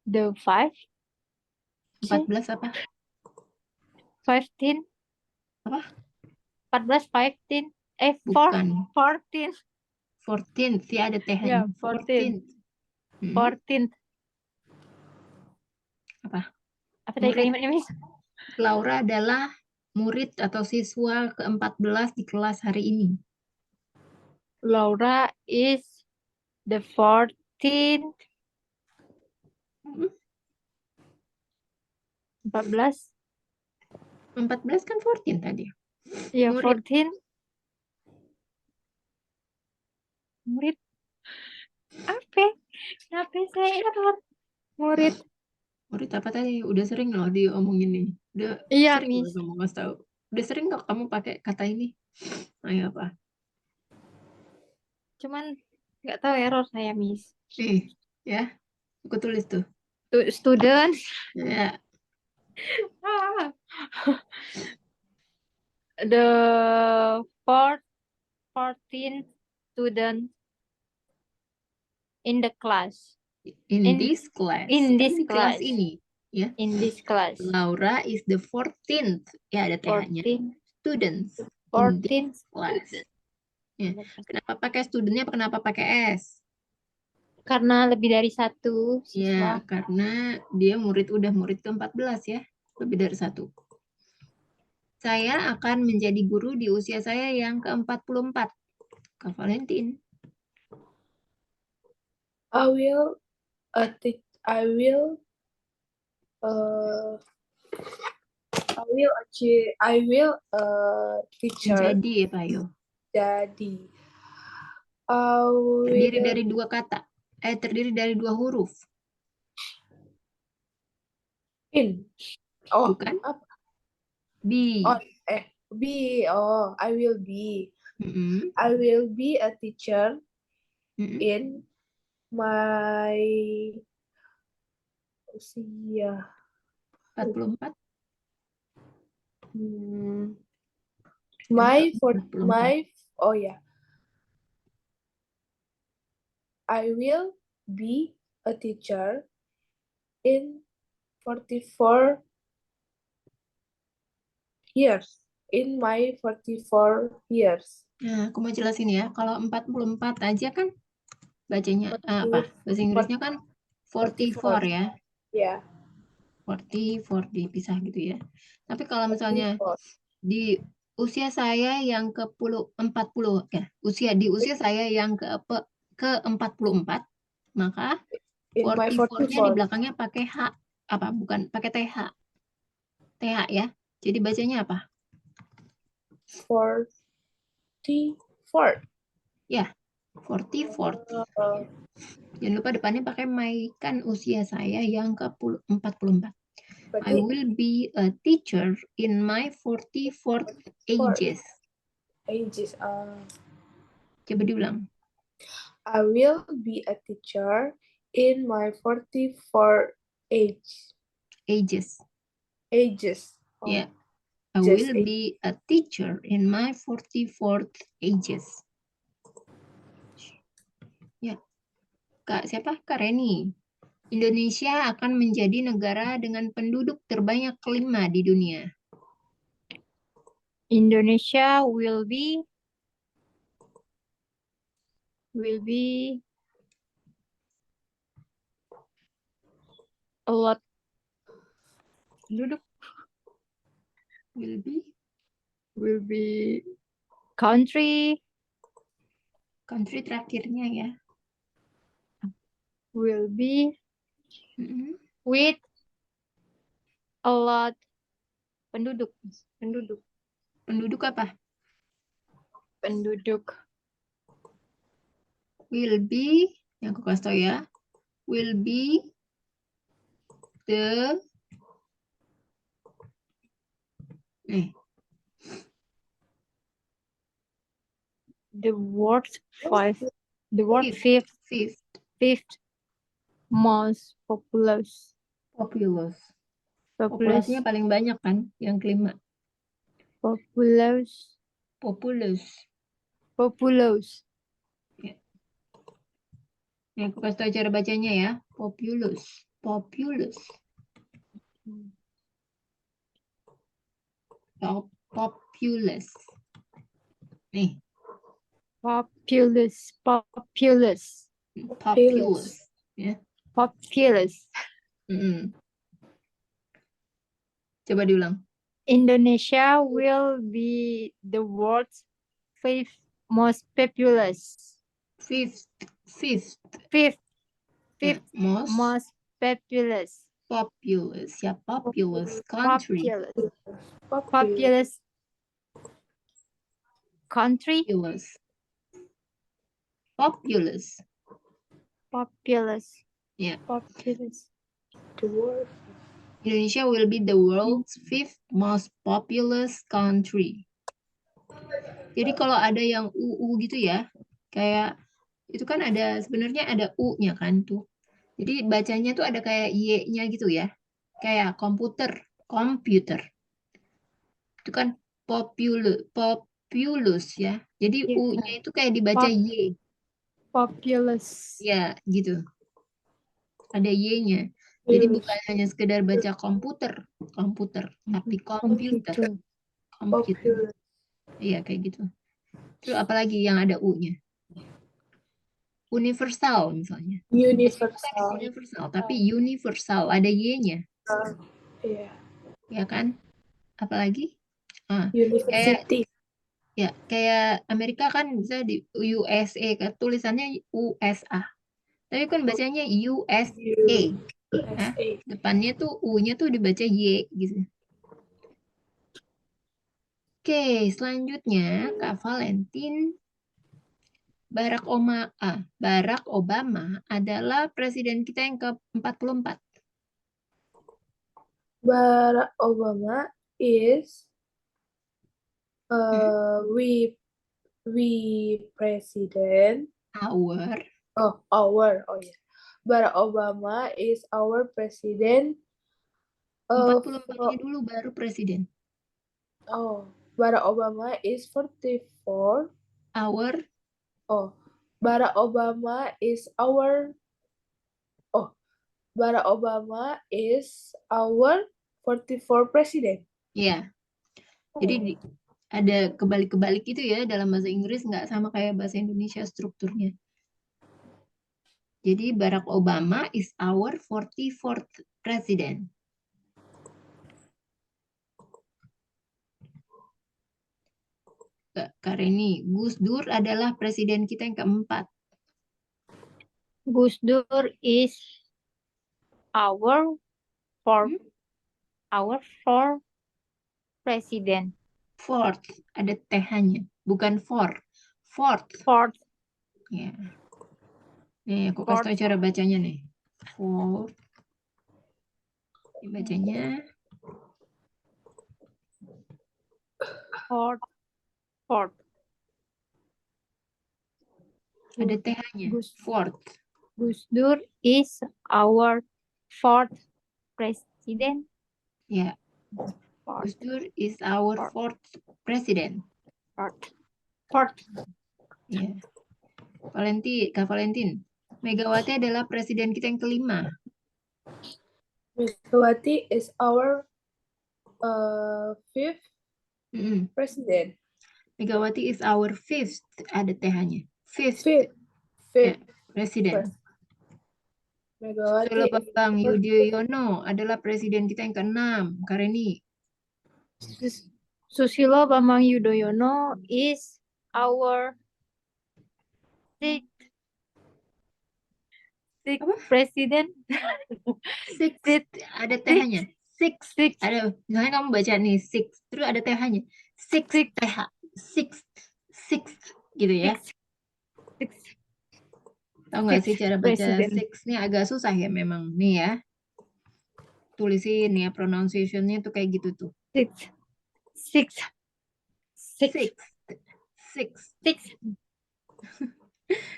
the 14 apa? 15. Apa? 14, 15. Bukan. 14. 14th, ya ada Ya, TH-nya. 14. 14th. 14. Apa? Apa tadi Murid. kalimatnya, Miss? Laura adalah murid atau siswa ke-14 di kelas hari ini. Laura is the 14th. Hmm, 14. 14 kan 14 tadi. Ya, Murid. 14. Murid. Apa? Kenapa saya error? Murid. Murid apa tadi? Udah sering loh diomongin nih. Udah Iya, sering loh Miss. kamu ngasih tahu. Udah sering kok kamu pakai kata ini? Ayo apa? Cuman nggak tahu error saya, Miss. Ya. Aku tulis tuh. Student. Ya. Ah. The 14th student in the class. In this class. In Kan this di kelas class. ini. Ya. In this class. Laura is the 14th. Ya ada TH-nya. 14. Students. In 14 this class. student. Ya. Kenapa pakai studentnya? Kenapa pakai S? Karena lebih dari satu Ya, siswa. karena dia udah murid ke-14 ya. Lebih dari satu. Saya akan menjadi guru di usia saya yang ke-44. Kak Valentin. I will teacher. Menjadi ya Pak Yo. Jadi. Terdiri dari dua kata. Terdiri dari dua huruf. In. Oh, Bukan? apa? Be. Oh, be. Oh, I will be. Mm-mm. I will be a teacher Mm-mm. in my usia 44. Oh ya. I will be a teacher in 44 years. In my 44 years. Nah, aku mau jelasin ya. Kalau 44 aja kan bacanya apa? Bahasa Inggrisnya kan 44 ya. Ya. 44 dipisah gitu ya. Tapi kalau misalnya 44. di usia saya yang ke-40 ya, di usia saya yang ke-44, maka In my 44-nya di 44. belakangnya pakai H. Apa? Bukan, pakai TH. TH ya. Jadi bacanya apa? 44. Ya, 44. Jangan lupa depannya pakai my, kan usia saya yang ke-44. I will be a teacher in my 44th ages. Coba diulang. I will be a teacher in my 44 ages. Oh, Yeah. I will be a teacher in my 44th ages. Ya. Kak siapa? Kak Reni. Indonesia akan menjadi negara dengan penduduk terbanyak kelima di dunia. Indonesia will be a lot penduduk. Will be country Country terakhirnya ya. will be Mm-mm. with a lot penduduk. Penduduk. Penduduk apa? Penduduk. Will be, yang aku kasih tau ya, will be the, nih, The word five. The word fifth, fifth most populous. populous. Populous. Populasinya paling banyak kan, yang kelima. Populous. Populous. Populous. Nih, aku kasih tau cara bacanya ya. Populous. Populous. Populous. Nih, Populous. Populous. populous. Ya. Populous. Mm-mm. Coba diulang. Indonesia will be the world's fifth most populous. Fifth. Fifth Ya, most populous. populous. Ya, populous country. Populous country. Populous. Populous. Populous. Ya. Populous. The word. Indonesia will be the world's fifth most populous country. Jadi kalau ada yang UU gitu ya, kayak itu kan ada sebenarnya ada U-nya kan tuh. Jadi bacanya tuh ada kayak Y-nya gitu ya. Kayak komputer. Itu kan populous ya. Jadi Iya. U-nya itu kayak dibaca Y. Populous. Ya, gitu. Ada Y-nya. Jadi bukan hanya sekedar baca komputer, tapi komputer. Komputer. Iya, kayak gitu. Terus apalagi yang ada U-nya? Universal misalnya. Universal. Universal, tapi universal. Ada Y-nya. Iya. Ya kan? Apalagi? University. Kayak Amerika kan bisa di USA, kan tulisannya USA. Tapi kan bacanya USA. Nah, depannya tuh U-nya tuh dibaca Y gitu. Oke, selanjutnya Kak Valentin. Barack Obama adalah presiden kita yang ke-44. Barack Obama is we president. Our. Barack Obama is our president. 44-nya dulu baru presiden. Barack Obama is 44. Barack Obama is our. Barack Obama is our 44 president. Ya. Jadi ada kebalik-kebalik itu ya dalam bahasa Inggris, nggak sama kayak bahasa Indonesia strukturnya. Jadi Barack Obama is our 44th president. Kak Reni, Gus Dur adalah presiden kita yang keempat. Gus Dur is our president. Fourth, ada TH-nya, bukan fourth. Fourth. Ya. Nih, aku kasih tau cara bacanya nih. Fourth. Ini bacanya. Fourth. Ada TH-nya. Fourth. Gus Dur is our fourth president. Ya. Gus Dur is our fourth president. Fourth. Ya. Kak Valentin. Megawati adalah presiden kita yang kelima. Megawati is our fifth president. Megawati is our fifth, ada TH-nya. Fifth. Ya, presiden. Megawati Susilo Bambang Yudhoyono adalah presiden kita yang ke-6. Kak Reni. Susilo Bambang Yudhoyono is our Six Apa? president. Six. Six. Ada TH-nya. Six. Six. Ada, misalnya kamu baca nih six, terus ada TH-nya. Six. Six. TH. Six. Six. Gitu ya. Six. Tahu nggak sih Six cara baca president. six nih agak susah ya memang. Nih ya. Tulisin ya pronunciation-nya tuh kayak gitu tuh. Six. Six. Six. Six. Six. Six.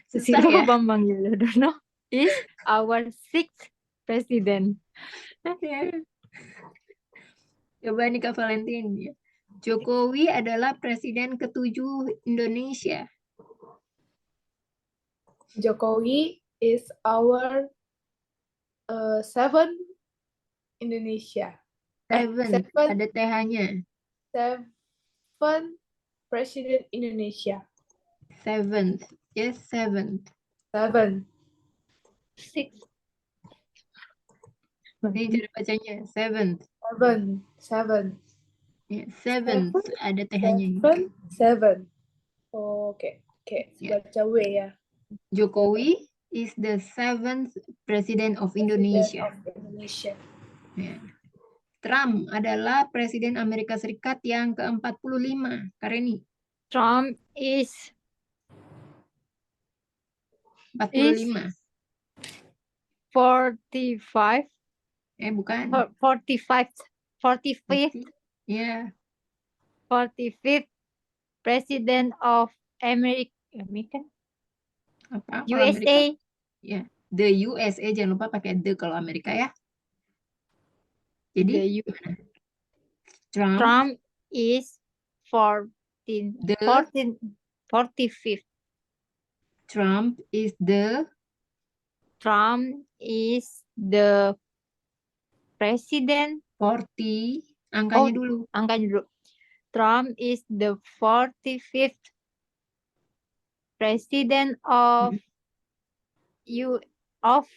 Susah Susilo ya. Bambang Yudhoyono is our sixth president. Ya. Coba nih Kak Valentin ya. Jokowi adalah presiden ke-7 Indonesia. Jokowi is our seven Indonesia. Seven. Seven, Ada TH-nya. seven President Indonesia. Seventh. Yes, seventh. Seven. Six. Ini cara bacanya. Seventh. Seven. Seven. Ya, seventh. Ada TH-nya. Seven. Seven. Oke. Oke. Ya. Baca W ya. Jokowi is the seventh president of Indonesia. President of Indonesia. Ya. Trump adalah presiden Amerika Serikat yang ke-45. Kareni. Trump is 45. 45. Bukan. 45th. 45th. Ya. 45th president of American Apa? Kalau Amerika? USA. Ya. The USA, jangan lupa pakai the kalau Amerika ya. Jadi, The gimana? Trump, Trump is 14. The- 14. 45th. Trump is the Trump is the president. 40, angkanya Oh. dulu. Angkanya dulu. Trump is the 45th president of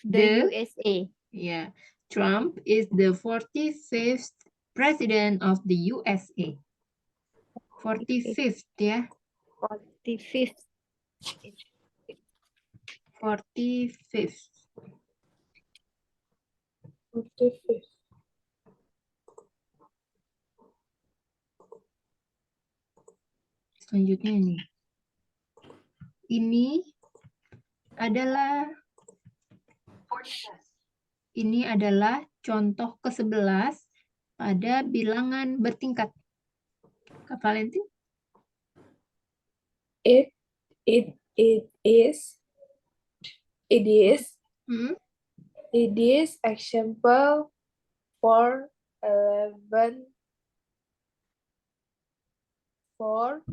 the The- USA. Ya. Trump is the 45th president of the USA. 45th ya. 45th. 45th. 45th. Selanjutnya nih. Ini adalah contoh ke-11 pada bilangan bertingkat. Kak Valentin? It is Hmm? It is example for 11 for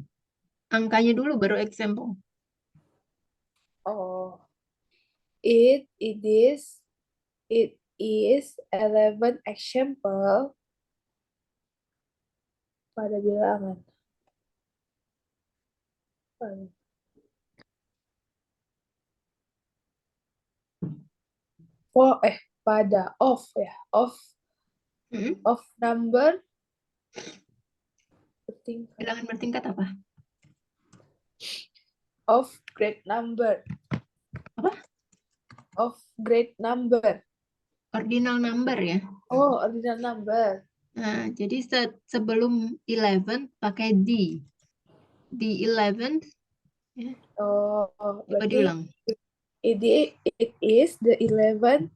Angkanya dulu baru example. it is 11 example pada bilangan. Pada of Hmm? of number bertingkat. Bilangan bertingkat apa? Of great number. Apa? Of great number. Ordinal number ya. Oh, ordinal number. Nah, jadi sebelum 11 pakai D. The 11th, coba Berarti diulang. it is the 11.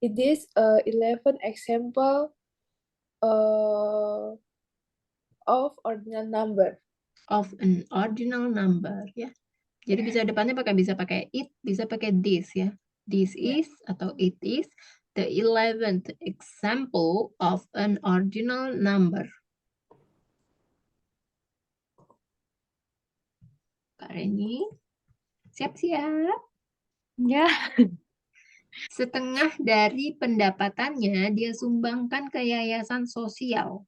It is 11 example of ordinal number. Of an ordinal number ya. Jadi bisa pakai it, bisa pakai this ya. This is atau it is the 11th example of an ordinal number. Kak Reni, siap-siap. Ya. Setengah dari pendapatannya dia sumbangkan ke yayasan sosial.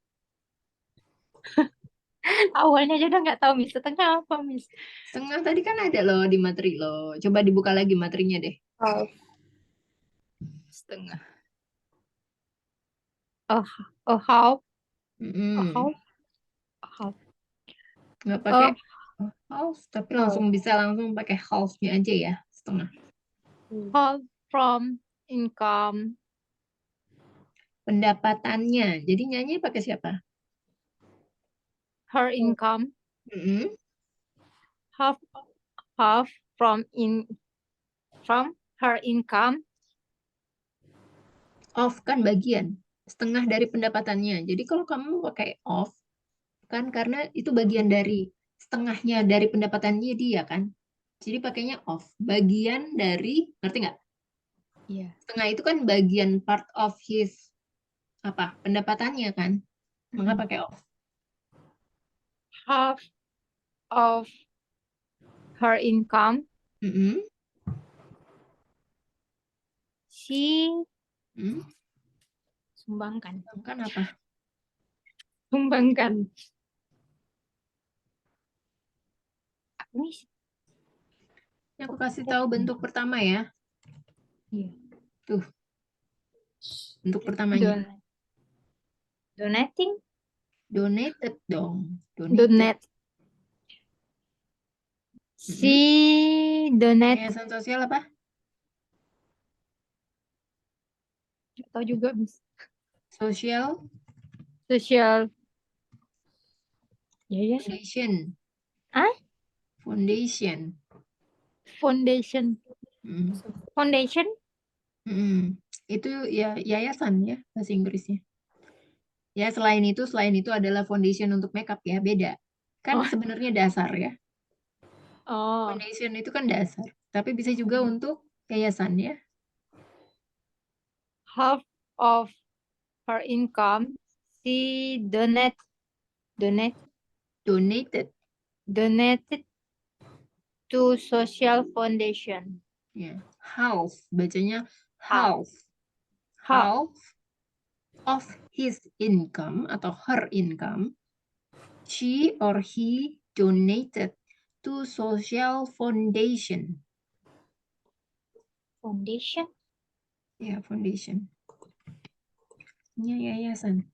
Awalnya aja udah nggak tahu Miss. Setengah apa Miss? Setengah tadi kan ada loh di materi loh. Coba dibuka lagi materinya deh. Half. Setengah. Half. Mm-mm. Half. Nggak pakai half, tapi bisa langsung pakai half-nya aja ya, setengah. Half from income. Pendapatannya. Jadi nyanyi pakai siapa? Her income. Mm-mm. Half from her income. Of kan bagian. Setengah dari pendapatannya. Jadi kalau kamu pakai of, kan karena itu bagian dari setengahnya dari pendapatannya dia kan. Jadi pakainya of. Bagian dari, ngerti nggak? Iya. Setengah itu kan bagian part of his pendapatannya kan. Maka pakai of. Half of her income. Mm-mm. She Mm. sumbangkan. Kan apa? Sumbangkan. Ini Ini aku kasih tahu bentuk pertama ya. Iya. Tuh. Bentuk pertamanya. Donating. Donated dong. Donated. Donate. She donate. Yayasan sosial apa? Nggak tahu juga, Miss. Social Social. Yayasan. foundation. Ah? Foundation. Foundation. Mm. Foundation. Mm-mm. Itu ya yayasan ya bahasa Inggrisnya. Ya selain itu adalah foundation untuk makeup ya, beda. Kan Oh. sebenarnya dasar ya. Oh. Foundation itu kan dasar, tapi bisa juga untuk yayasan ya. Half of her income she donated Donated to social foundation. ya. Half bacanya Half. half of his income atau her income she or he donated to social foundation. Foundation. Ya, foundation. Ini yayasan.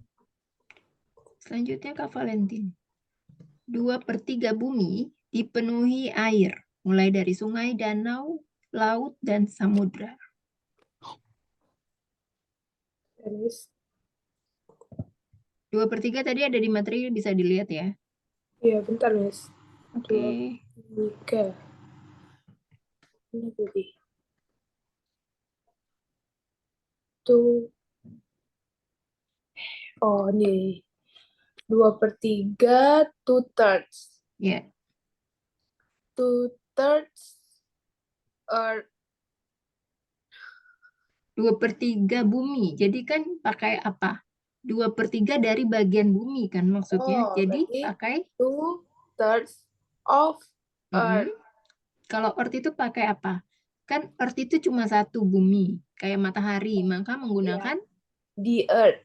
Selanjutnya Kak Valentin. 2/3 bumi dipenuhi air, mulai dari sungai, danau, laut, dan samudra. Terus, 2/3 tadi ada di materi, bisa dilihat ya. iya bentar, Miss. Oke. 3. Ini tadi. Tuh. Oh, ini. 2/3, 2/3. Ya, 2/3 Earth. 2/3 bumi. Jadi kan pakai apa? 2/3 dari bagian bumi kan maksudnya. Oh, Jadi berarti pakai 2/3 of Earth. Kalau Earth itu pakai apa? Kan Earth itu cuma satu bumi, kayak matahari. Maka menggunakan The Earth.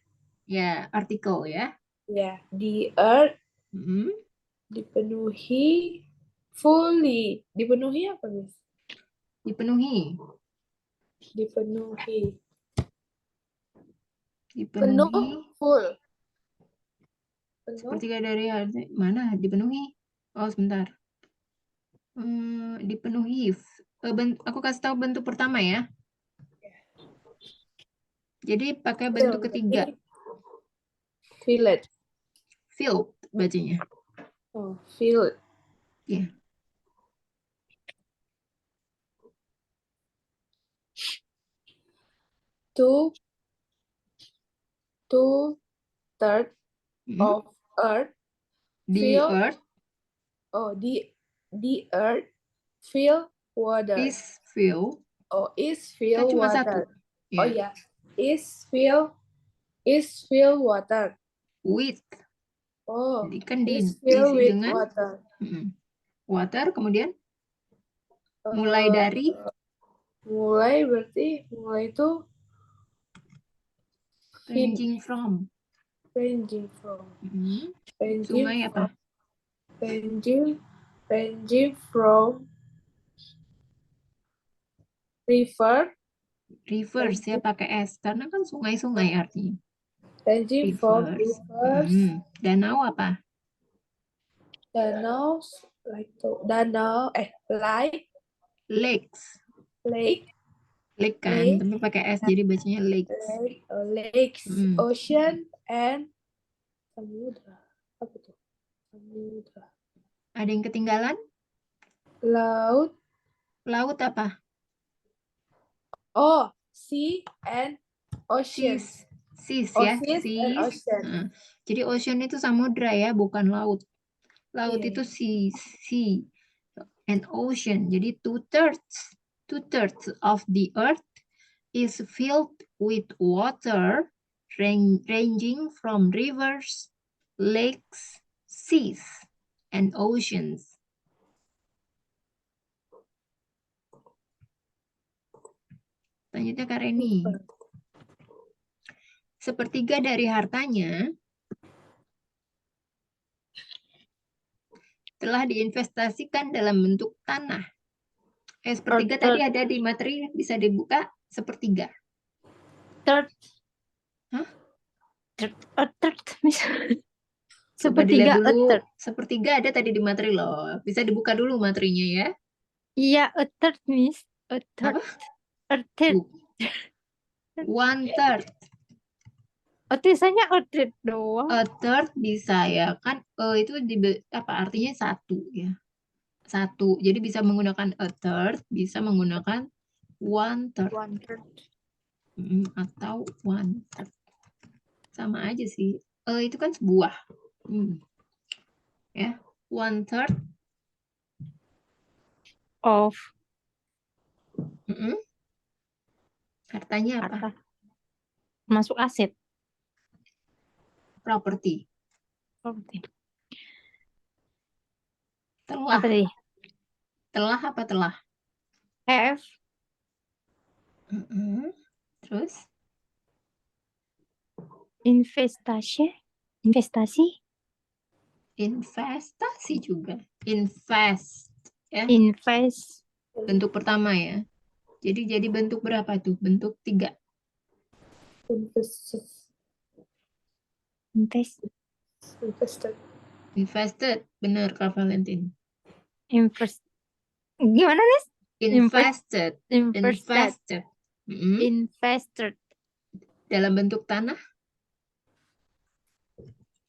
ya artikel ya. Ya, the Earth Mm-mm. dipenuhi fully. Dipenuhi apa, Miss? Dipenuhi. Dipenuhi. Dipenuhi. Penuh, full. Penuh. Sepertiga dari mana dipenuhi? Oh sebentar. Dipenuhi. Aku kasih tahu bentuk pertama ya. Jadi pakai bentuk ketiga. Filled. Filled bacanya. Oh, filled. Ya. Two-third of Earth The fill. Earth Oh, the Earth fill water. is filled. Oh, is Kan fill cuma water. satu. Oh Ya. ya, is fill water. With. Oh, Jadi kan is diisi fill with dengan water. water, kemudian mulai dari Mulai berarti mulai itu ranging from. ranging from. Sungai apa? Ranging from river. Rivers ya pakai S karena kan sungai-sungai artinya. Ranging from Rivers. rivers. Danau apa? Danau, like lake. Lakes. Lake. Lake kan, Lake, tapi pakai S jadi bacanya lakes. lakes, Mm. ocean, and samudra. Apa tuh? Samudra. Ada yang ketinggalan? Laut. Laut apa? Oh, sea and ocean. Seas Oh, ya, seas and seas. ocean. Nah, jadi ocean itu samudra ya, bukan laut. Laut Iya, itu sea and ocean. Jadi two-thirds of the earth is filled with water ranging from rivers, lakes, seas, and oceans. Selanjutnya Kak Reni. Sepertiga dari hartanya telah diinvestasikan dalam bentuk tanah. Sepertiga tadi ada di materi, bisa dibuka sepertiga. Third. Hah? Third. Coba dilihat Sepertiga, dulu. third. Sepertiga ada tadi di materi loh. Bisa dibuka dulu materinya ya. Iya, a third, Miss. A third. Apa? A third. One third. Oh, tulisannya a third doang. A third bisa ya kan itu apa artinya satu ya. Satu. Jadi bisa menggunakan a third, bisa menggunakan one third. One third. Atau one third. Sama aja sih. Itu kan sebuah. Ya, one third Of. Hartanya apa? Harta. Masuk aset. Property. Property. Telah. Apa tadi? Telah apa telah? Have. Terus? Investasi. Investasi. Investasi juga. Invest. Ya. Invest. Bentuk pertama ya. Jadi bentuk berapa tuh? Bentuk 3. invested. Invested. Benar Kak Valentin. Gimana, Nis? Invested. Invested. Invested. Dalam bentuk tanah?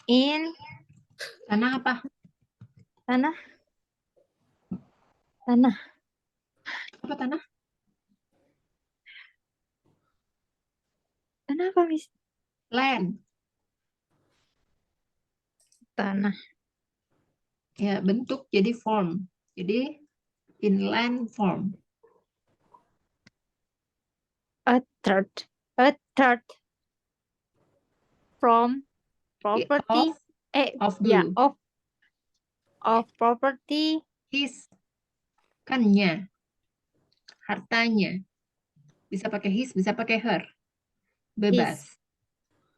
In. Tanah apa? Tanah. Apa tanah? Tanah apa, Miss? Land. Tanah. Ya, bentuk jadi form. Jadi in land form. A third from property. Of Yeah, dulu. of property. His. Kannya. Hartanya. Bisa pakai his, bisa pakai her. Bebas.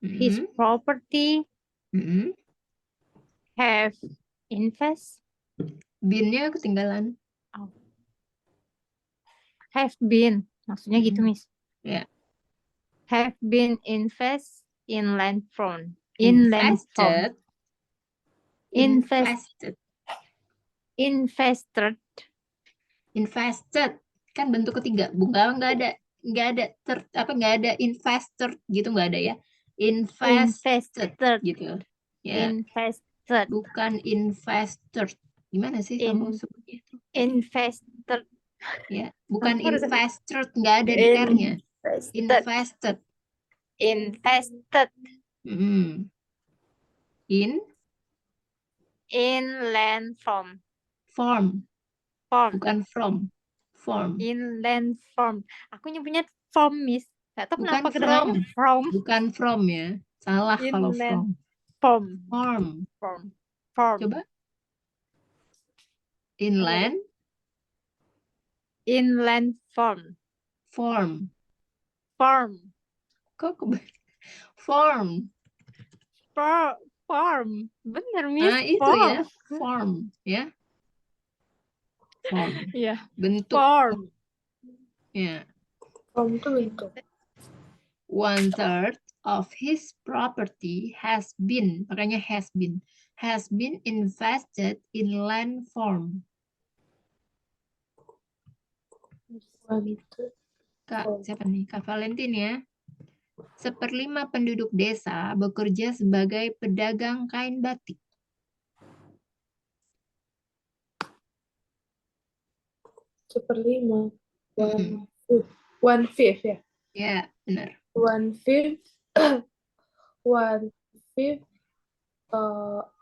His property have invest. Binnya ketinggalan. Have been. Maksudnya gitu, Miss. Ya. Have been invest in land form. Invested. Kan bentuk ketiga. Nggak ada investor gitu, nggak ada ya. Invested gitu. Ya. Invested. Bukan investor. Gimana sih kamu sebutnya? Invested. Ya, bukan investor, nggak ada di R-nya. Invested. In land form. Bukan from. Form. In land form. Aku nyebutnya form, Miss. Gak tahu Bukan kenapa kedengarannya from. Bukan from ya. Salah kalau from. Form. Coba. Inland. Inland form. Kok form. Form. Bener, Miss. Itu form. ya. Form. Ya. Form. Iya. Bentuk. Form. Ya. Form itu bentuk. 1/3 of his property has been, makanya has been invested in land form. Oh. Siapa nih? Kak Valentin ya. 1/5 penduduk desa bekerja sebagai pedagang kain batik. 1/5. Mm-mm. 1/5 ya. Ya, benar. 1/5. 1/5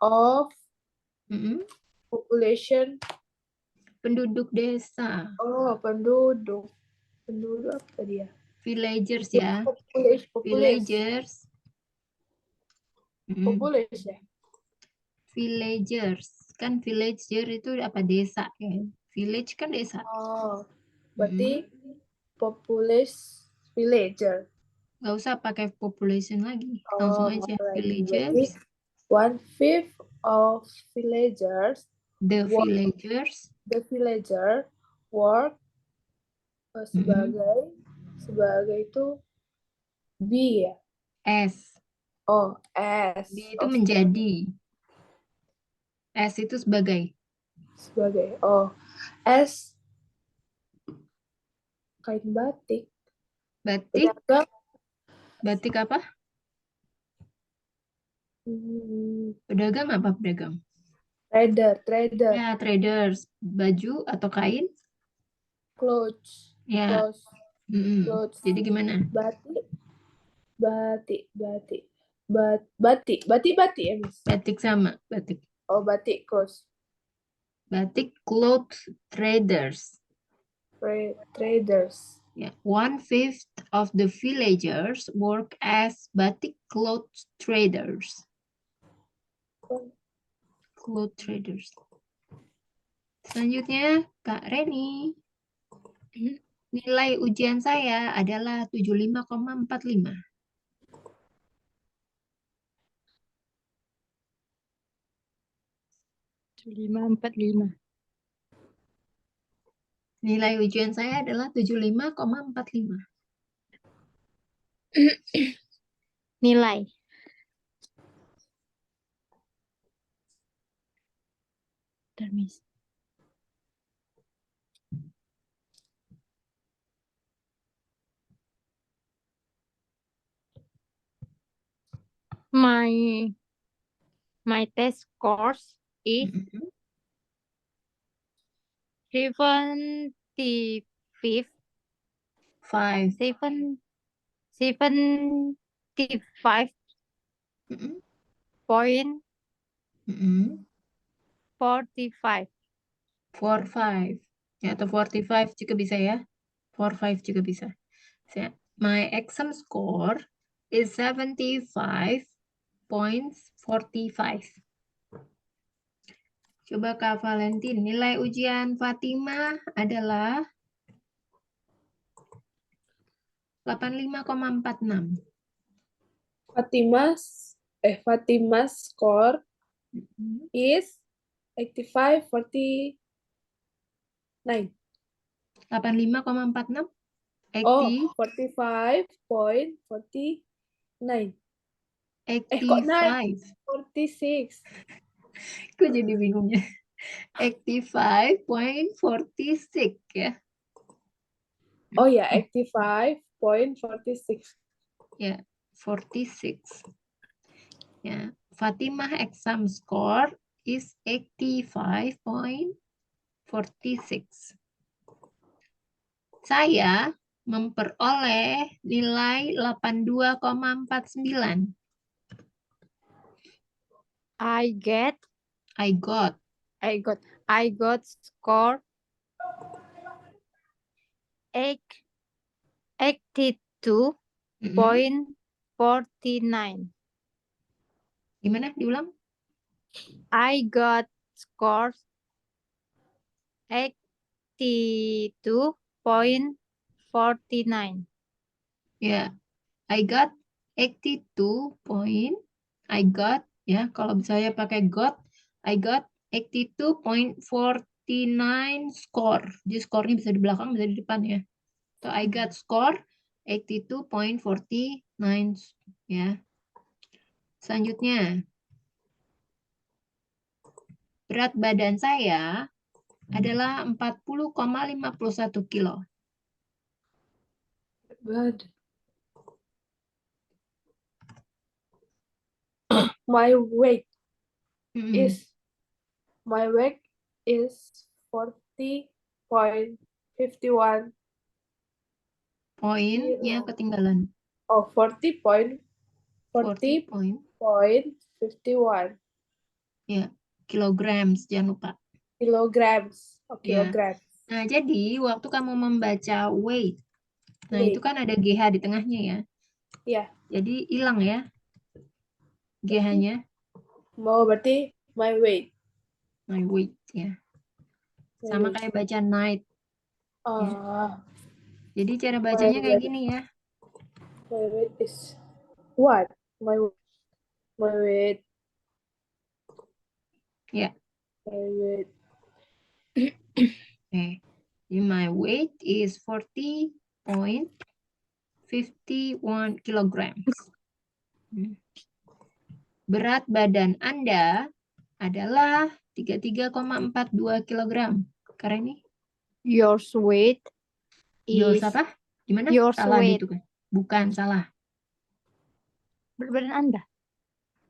of Mm-mm. population. Penduduk desa. Oh, penduduk. Penduduk apa dia? Villagers ya. Population. Villagers. Mm-mm. Population ya. Villagers. Kan villager itu apa? Desa ya. Village kan desa. Oh, Mm-mm. berarti villager. Nggak usah pakai population lagi. Langsung Oh, aja. berarti Villagers. 1/5 of villagers, The Work. villagers. the villager work Mm-mm. sebagai itu B ya. S. Oh, S. B itu Oh, menjadi. S itu sebagai. sebagai. Oh, S kain batik. Batik. Pedagang. Batik apa? Pedagang apa pedagang? Trader. Ya, traders. Baju atau kain? Clothes. Ya. Clothes. Mm-mm. Clothes. Jadi gimana? Batik. Batik ya, Miss. Batik sama. Batik. Oh, batik clothes. Batik cloth traders. Traders. Yeah. 1/5 of the villagers work as batik cloth traders. Cloth traders. Selanjutnya, Kak Reni. Nilai ujian saya adalah 75,45. 545. Nilai ujian saya adalah 75,45. Nilai. Termis. My test scores is Mm-mm. 75 5. 75.45 Mm-mm. 45. Mm-mm. 45. Ya, atau 45 juga bisa ya. 45 juga bisa. My exam score is 75.45. Coba Kak Valentin, nilai ujian Fatimah adalah 85,46. Fatimah's score Mm-mm. is 85.49. 85,46. Oh, 45.49. Kok naik? 85. 46. Kok jadi bingung ya? 85.46 ya. Oh ya, 85.46. Ya, 46. Ya, Fatimah exam score is 85.46. Saya memperoleh nilai 82,49. I got score 82.49. Gimana? Diulang? I got scores 82.49. Ya, I got 82 point. Ya, kalau saya pakai I got 82.49 score. Jadi skornya bisa di belakang, bisa di depan ya. So I got score 82.49 ya. Selanjutnya, berat badan saya adalah 40,51 kilo. Bad. My weight Mm-mm. is my weight is 40.51 Poinnya kilo. ketinggalan. Oh, 40 40.51 point, ya, kilograms, jangan lupa. kilograms. Oh, Ya. kilograms. Nah, jadi waktu kamu membaca weight, nah itu Weight. kan ada GH di tengahnya ya. Ya. Jadi hilang ya GH-nya, Mau berarti my weight. my weight ya. My Sama weight. kayak baca night. Ah, Jadi cara bacanya kayak gini ya. my weight is what? My weight. Ya. My weight. Oke. Jadi my weight is 40.51 kilograms. Berat badan Anda adalah 33,42 kilogram. Karena ini Your weight yours is apa? Gimana? your Salah weight. gitu kan? Bukan, salah. Berat badan Anda.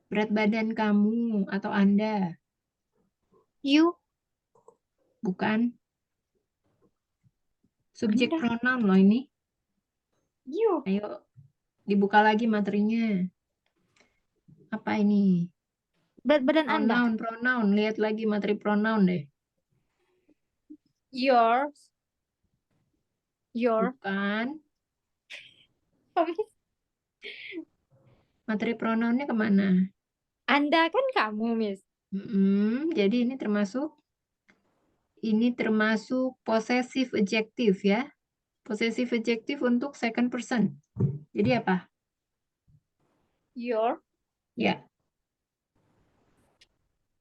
Berat badan kamu atau Anda. You. Bukan. Subjek Anda. pronoun loh ini. You. Ayo, dibuka lagi materinya. Apa ini? Berat badan Anda. Pronoun. Lihat lagi materi pronoun deh. Yours. Your. Bukan. Materi pronounnya kemana? Anda kan kamu, Miss. Jadi ini termasuk possessive adjective ya. Possessive adjective untuk second person. Jadi apa? Your. Ya,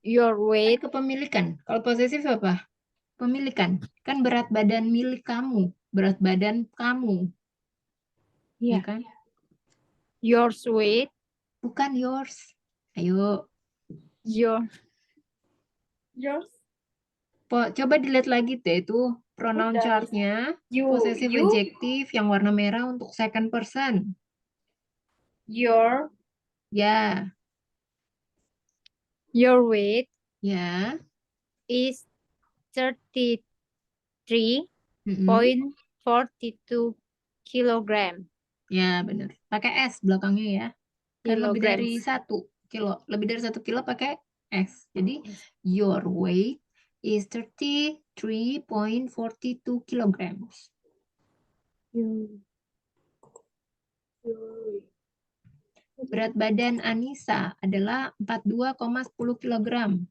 Your weight. kepemilikan. Kalau posesif apa? Pemilikan. Kan berat badan milik kamu. Berat badan kamu. Ya Ya. kan? Your weight. Bukan yours. Ayo. Your. Yours. Coba dilihat lagi deh itu pronoun Udah. chartnya. You. Possessive You. adjective yang warna merah untuk second person. Your. Ya. Your weight Ya. is 33.42 Mm-mm. kilogram. Ya, benar. Pakai S belakangnya ya. Kan lebih dari Kilograms. 1 kilo. Lebih dari 1 kilo pakai S. Jadi, your weight is 33.42 kilograms. Berat badan Anissa adalah 42,10 kilogram.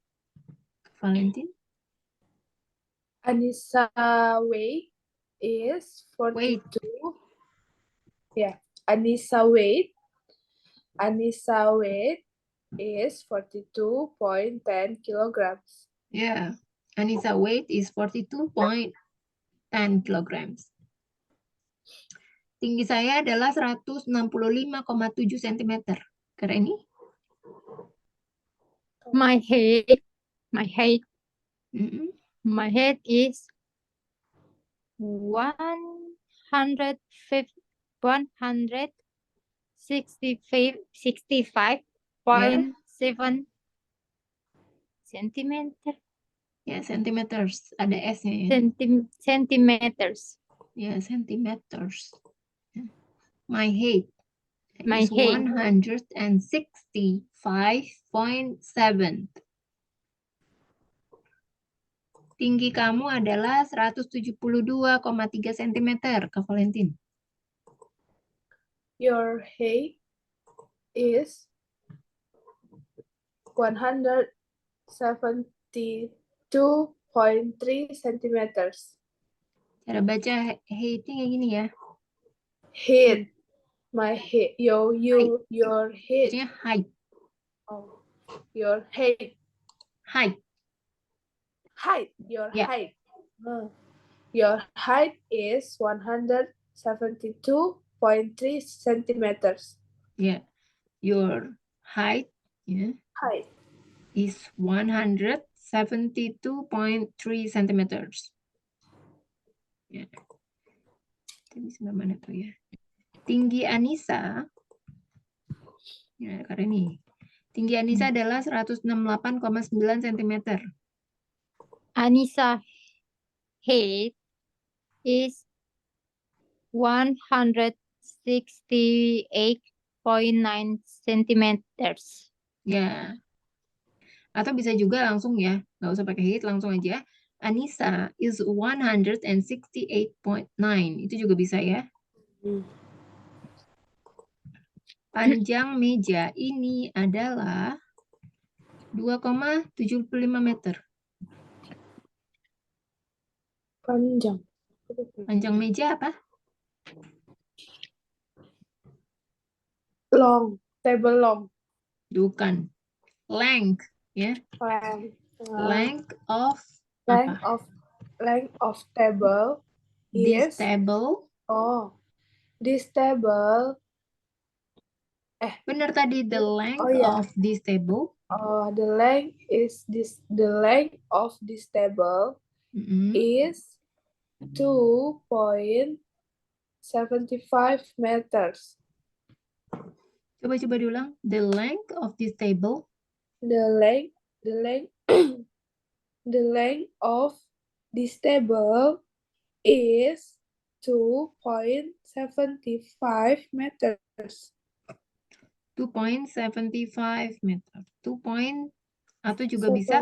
Valentin? Anissa weight is 42. Yeah. Anissa weight is 42.10 kilograms. Ya, Anissa weight is 42.10 kilograms. Tinggi saya adalah 165,7 cm. Karena ini? My height Mm-mm. My height is 165.7 centimeter. Ya, centimeters. Ada S-nya ya. Centimeters. Ya, centimeters. My height My is height. 165.7. Tinggi kamu adalah 172,3 cm, Kak Valentin. Your height is 172.3 centimeters. Cara baca height-nya kayak gini ya. Height. My height. Your height. Maksudnya height. Oh. Your height. Height. Your Ya. height. Your height is 172.3 centimeters. Ya. Your height ya, Height. is 172.3 centimeters. Ya. Ini sebelah mana tuh ya? tinggi Anissa, ya karena ini, tinggi Anissa adalah 168,9 cm. Anissa height is 168.9 centimeters. Ya, atau bisa juga langsung ya, nggak usah pakai height, langsung aja. Anissa is 168.9. Itu juga bisa ya. Panjang meja ini adalah 2,75 meter. Panjang. Panjang meja apa? Long. Table long. Bukan. Length, ya. Length. Length of Length apa? of table This is table. this table. Benar tadi, the length yeah. of this table. The length of this table Mm-mm. is 2.75 meters. Coba diulang. The length of this table. The length the length of this table is 2.75 meters. 2.75 meter. 2 point atau juga bisa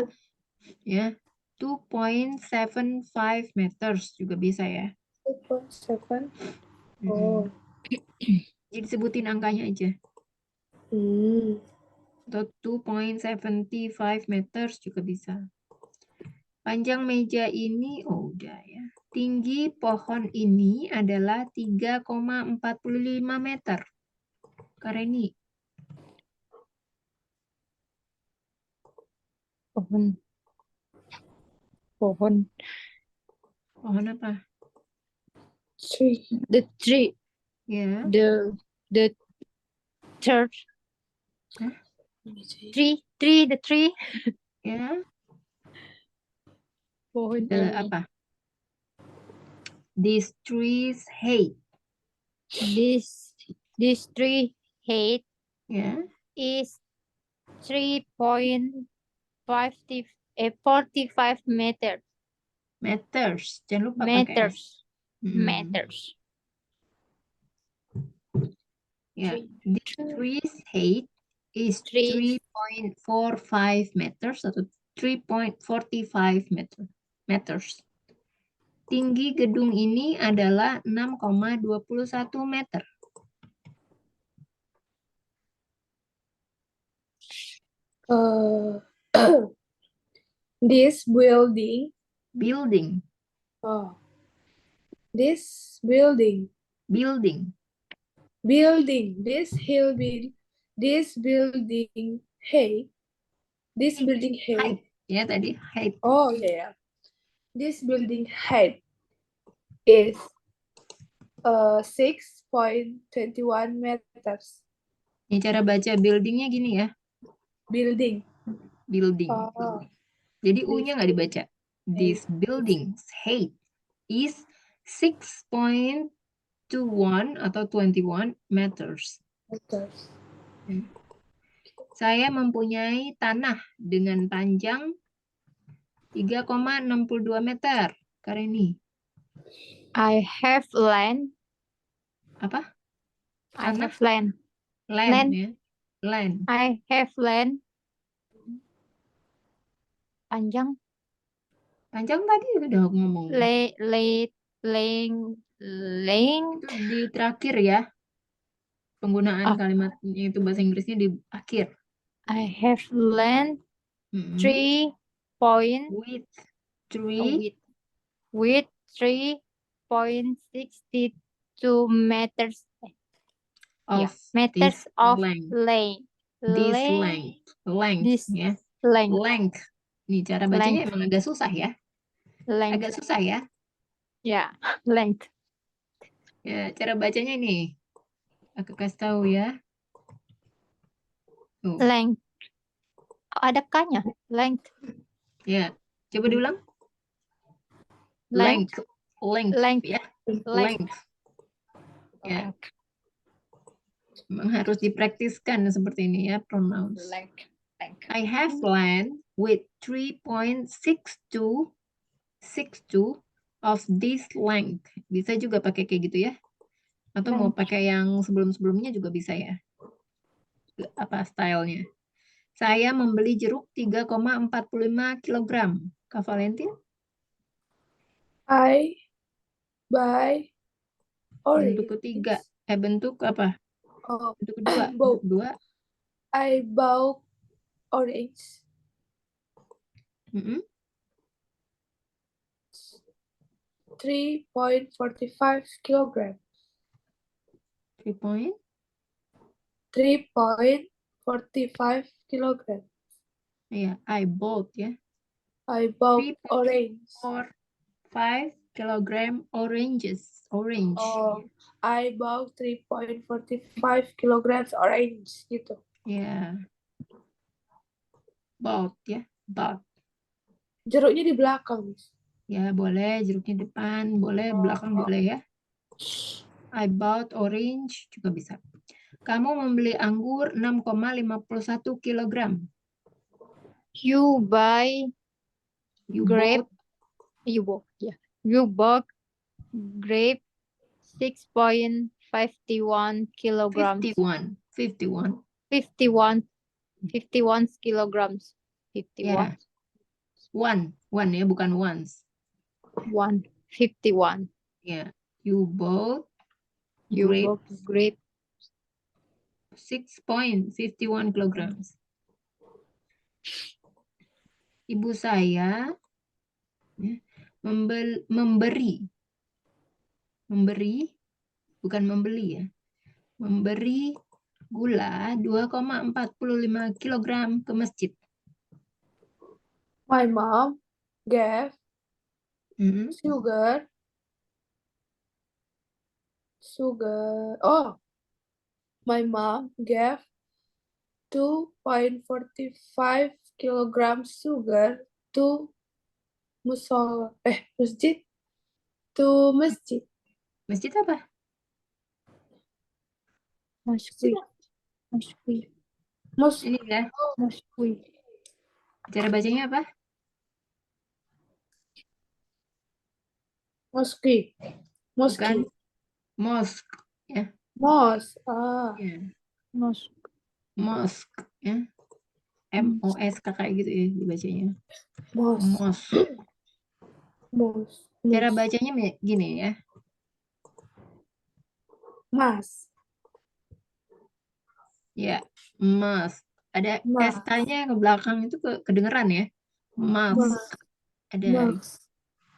ya 2.75 meters juga bisa ya. 2.7. Mm-mm. Jadi sebutin angkanya aja. Atau 2.75 meters juga bisa. Panjang meja ini, udah ya. Tinggi pohon ini adalah 3,45 meter. Kareni. Pohon. Pohon apa? Tree. The tree. Ya. The third. Hah? The tree. Ya. Pohon The ini. apa? This tree's height. This tree height Ya. is 3.45 meters. Meters. Jangan lupa pakai S. Meters. Ya. This tree's height is 3.45 meters atau 3.45 meters. Tinggi gedung ini adalah 6,21 meter. This building. Building. This building. Building. This building height. This building height. Ya tadi height. Oh yeah. This building height is 6.21 meters. Ini cara baca buildingnya gini ya. Building. Jadi U-nya nggak dibaca. This building's height is 6.21 atau 21 meters. Saya mempunyai tanah dengan panjang 3,62 meter. Kareni. I have land. Apa? I Tanah? have land. Land. Ya. Land. I have land. Panjang. Panjang tadi udah ngomong. Itu di terakhir ya. Penggunaan kalimatnya itu bahasa Inggrisnya di akhir. I have land 3 point with 3.62 meters meters of length. This length ya. Length. Ini cara bacanya emang agak susah ya. Agak susah ya. Ya, length. Ya, cara bacanya ini. Aku kasih tahu ya. Length. Ada K-nya. Length. Ya, coba diulang. Length. Ya. Length. Ya. Memang harus dipraktiskan seperti ini ya, pronouns. Blank. I have land with 3.62 of this length. Bisa juga pakai kayak gitu ya. Atau mau pakai yang sebelum-sebelumnya juga bisa ya. Apa stylenya. Saya membeli jeruk 3,45 kg. Kak Valentin? I buy Bentuk orange. ketiga. Bentuk apa? Oh, Bentuk kedua. Bau. Bentuk kedua. I bought orange. Mm-mm. 3.45 kilogram. 3 point. 3.45 kilogram. Iya, I bought ya. I bought orange. 3.45 kilogram oranges. Orange. Oh, I bought 3.45 kilograms orange gitu. Ya. Bought ya. Bought. Jeruknya di belakang, Miss. Ya, boleh jeruknya depan, boleh belakang boleh ya. I bought orange juga bisa. Kamu membeli anggur 6,51 kilogram. You buy You grape. bought You bought grape 6.51 kilograms. 51 kilograms. 51. Ya. One ya, bukan once. 51. Ya. You bought You grape bought grape 6.51 kilograms. Ibu saya ya, memberi, bukan membeli ya. Memberi gula 2,45 kilogram ke masjid. My mom gave sugar. Oh, my mom gave 2.45 kilogram sugar to masjid. To masjid. Masjid apa? Mosque. Ini ya. Cara bacanya apa? Mosque. Bukan mosque ya. Mosque. Ya. Mosque. Mosque ya. M-O-S-K kayak gitu ya dibacanya. Mosque. Mosque. Cara bacanya gini ya. Mas. Ya, mas. Ada Mas. SK-nya ke belakang itu kedengeran ya. Mas. Ada. Mas.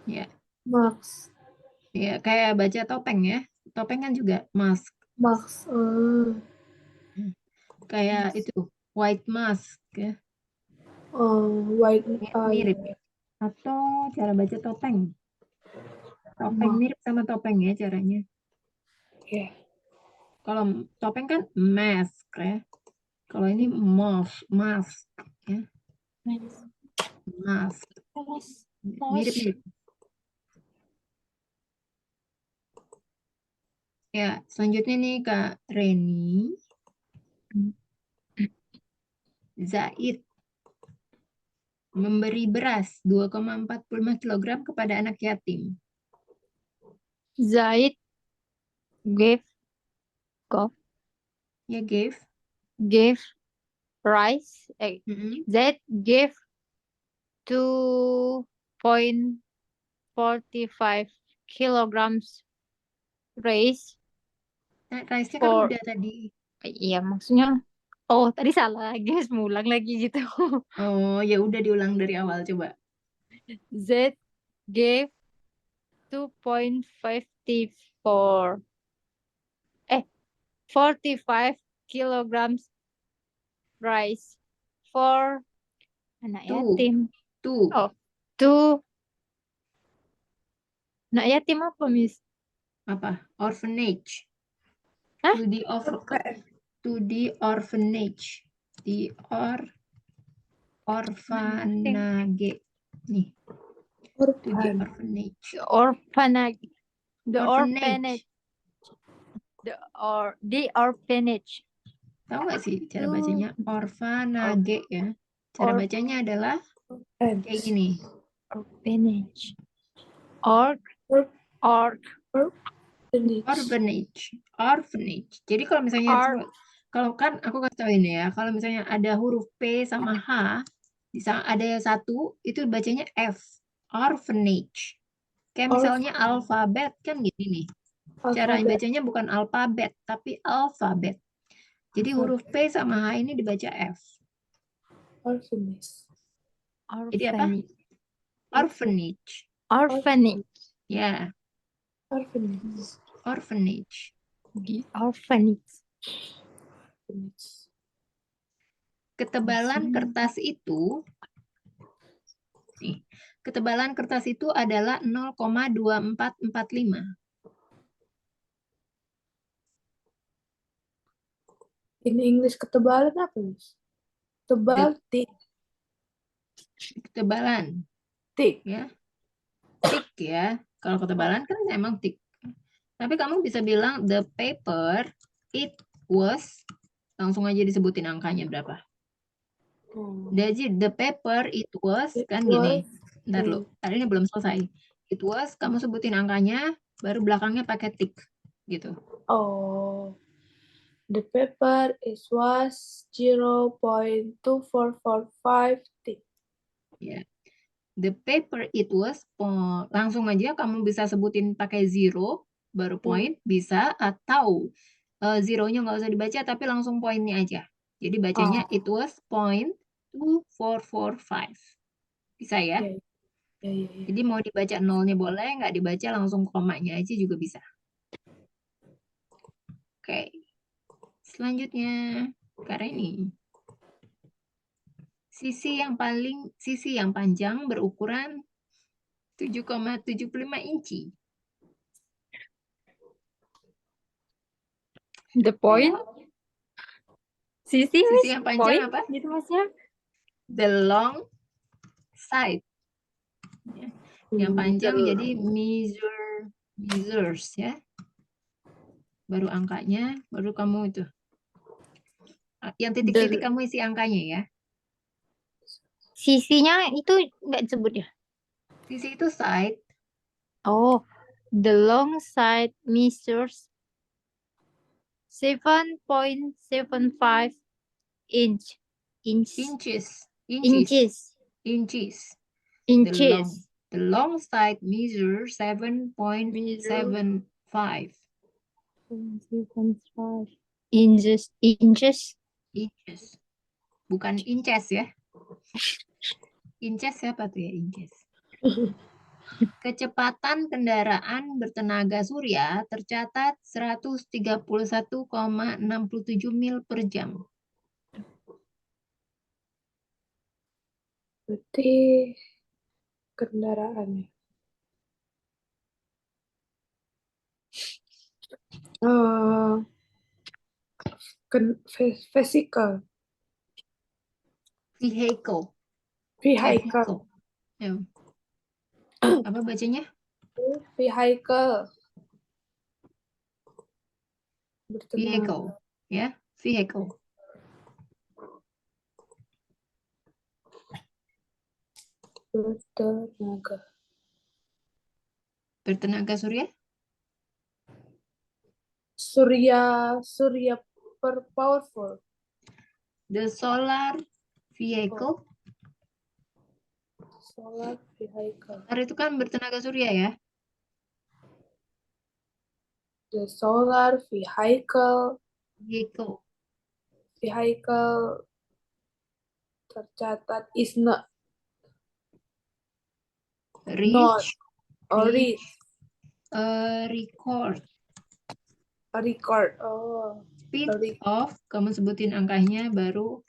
Ya. Mas. Ya, kayak baca topeng ya. Topeng kan juga mask. Mask. Kayak itu white mask ya. White. Mirip. Atau cara baca topeng. Topeng mirip sama topeng ya caranya. Yeah. Kalau topeng kan mask ya. Kalau ini mask ya. Mask. Mirip-mirip. Ya, selanjutnya nih Kak Reni. Zaid memberi beras 2,45 kg kepada anak yatim. Zaid gave rice. Zaid gave 2.45 kilograms rice. Nah, rice-nya kan udah tadi. Iya, maksudnya tadi salah lagi, harus ngulang lagi gitu. Oh, ya udah diulang dari awal coba. Z gave 45 kilograms rice for anak yatim. Two. Anak yatim apa, Miss? Apa? Orphanage. Hah? To the orphanage. The orphanage. Nih. To the orphanage. The orphanage. The orphanage. Tahu nggak sih cara To bacanya? Orphanage ya. Cara Or- bacanya adalah And kayak gini. orphanage. Or Or- or orphanage. Orphanage. Jadi kalau misalnya Or- kalau kan aku kasih tahu ini ya, kalau misalnya ada huruf P sama H, ada satu itu bacanya F. Orphanage. Kayak misalnya alfabet kan gini nih. Cara Alphabet. bacanya bukan alfabet, tapi alfabet. Jadi huruf P sama H ini dibaca F. Orphanage. Jadi apa? orphanage. Orphanage. Orphanage. Ya, Orphanage. orphanage. The orphanage. Orphanage. Ketebalan kertas itu nih, ketebalan kertas itu adalah 0,2445. In English ketebalan apa, Miss? Tebal, thick. Ketebalan Thick. ya. Thick ya. Kalau ketebalan kan emang thick. Tapi kamu bisa bilang the paper it was, langsung aja disebutin angkanya berapa. Jadi the paper it was It kan gini. was, Ntar lu, tadi ini belum selesai. It was, kamu sebutin angkanya, baru belakangnya pakai tick gitu. Oh, the paper is was 0.2445 thick. Ya. The paper it was, langsung aja kamu bisa sebutin pakai zero, baru point, bisa, atau zeronya nggak usah dibaca, tapi langsung poinnya aja. Jadi bacanya it was 0.2445. Bisa ya? Ya, ya, ya, ya. Jadi mau dibaca nolnya boleh, nggak dibaca langsung komanya aja juga bisa. Oke. Selanjutnya, karena ini. Sisi yang panjang berukuran 7,75 inci. The point. Sisi yang panjang point, apa? gitu maksudnya. The long side. Ya. Yang panjang jadi measures ya. Baru angkanya, baru kamu itu. Yang titik-titik kamu isi angkanya ya. Sisinya itu nggak disebut ya? Sisi itu side. Oh, the long side measures 7.75 inches. The long side measures 7.75 inches. Bukan inches ya. Inches siapa tuh ya inches? Kecepatan kendaraan bertenaga surya tercatat 131,67 mil per jam. Berarti kendaraannya. Vehicle. Ya. Apa bacanya? Vehicle. Vehicle. Ya, vehicle. Bertenaga surya? Surya powerful. The solar vehicle. Solar vehicle. Solar itu kan bertenaga surya ya. The solar vehicle tercatat is not reach a record. Oh, speed of, kamu sebutin angkanya baru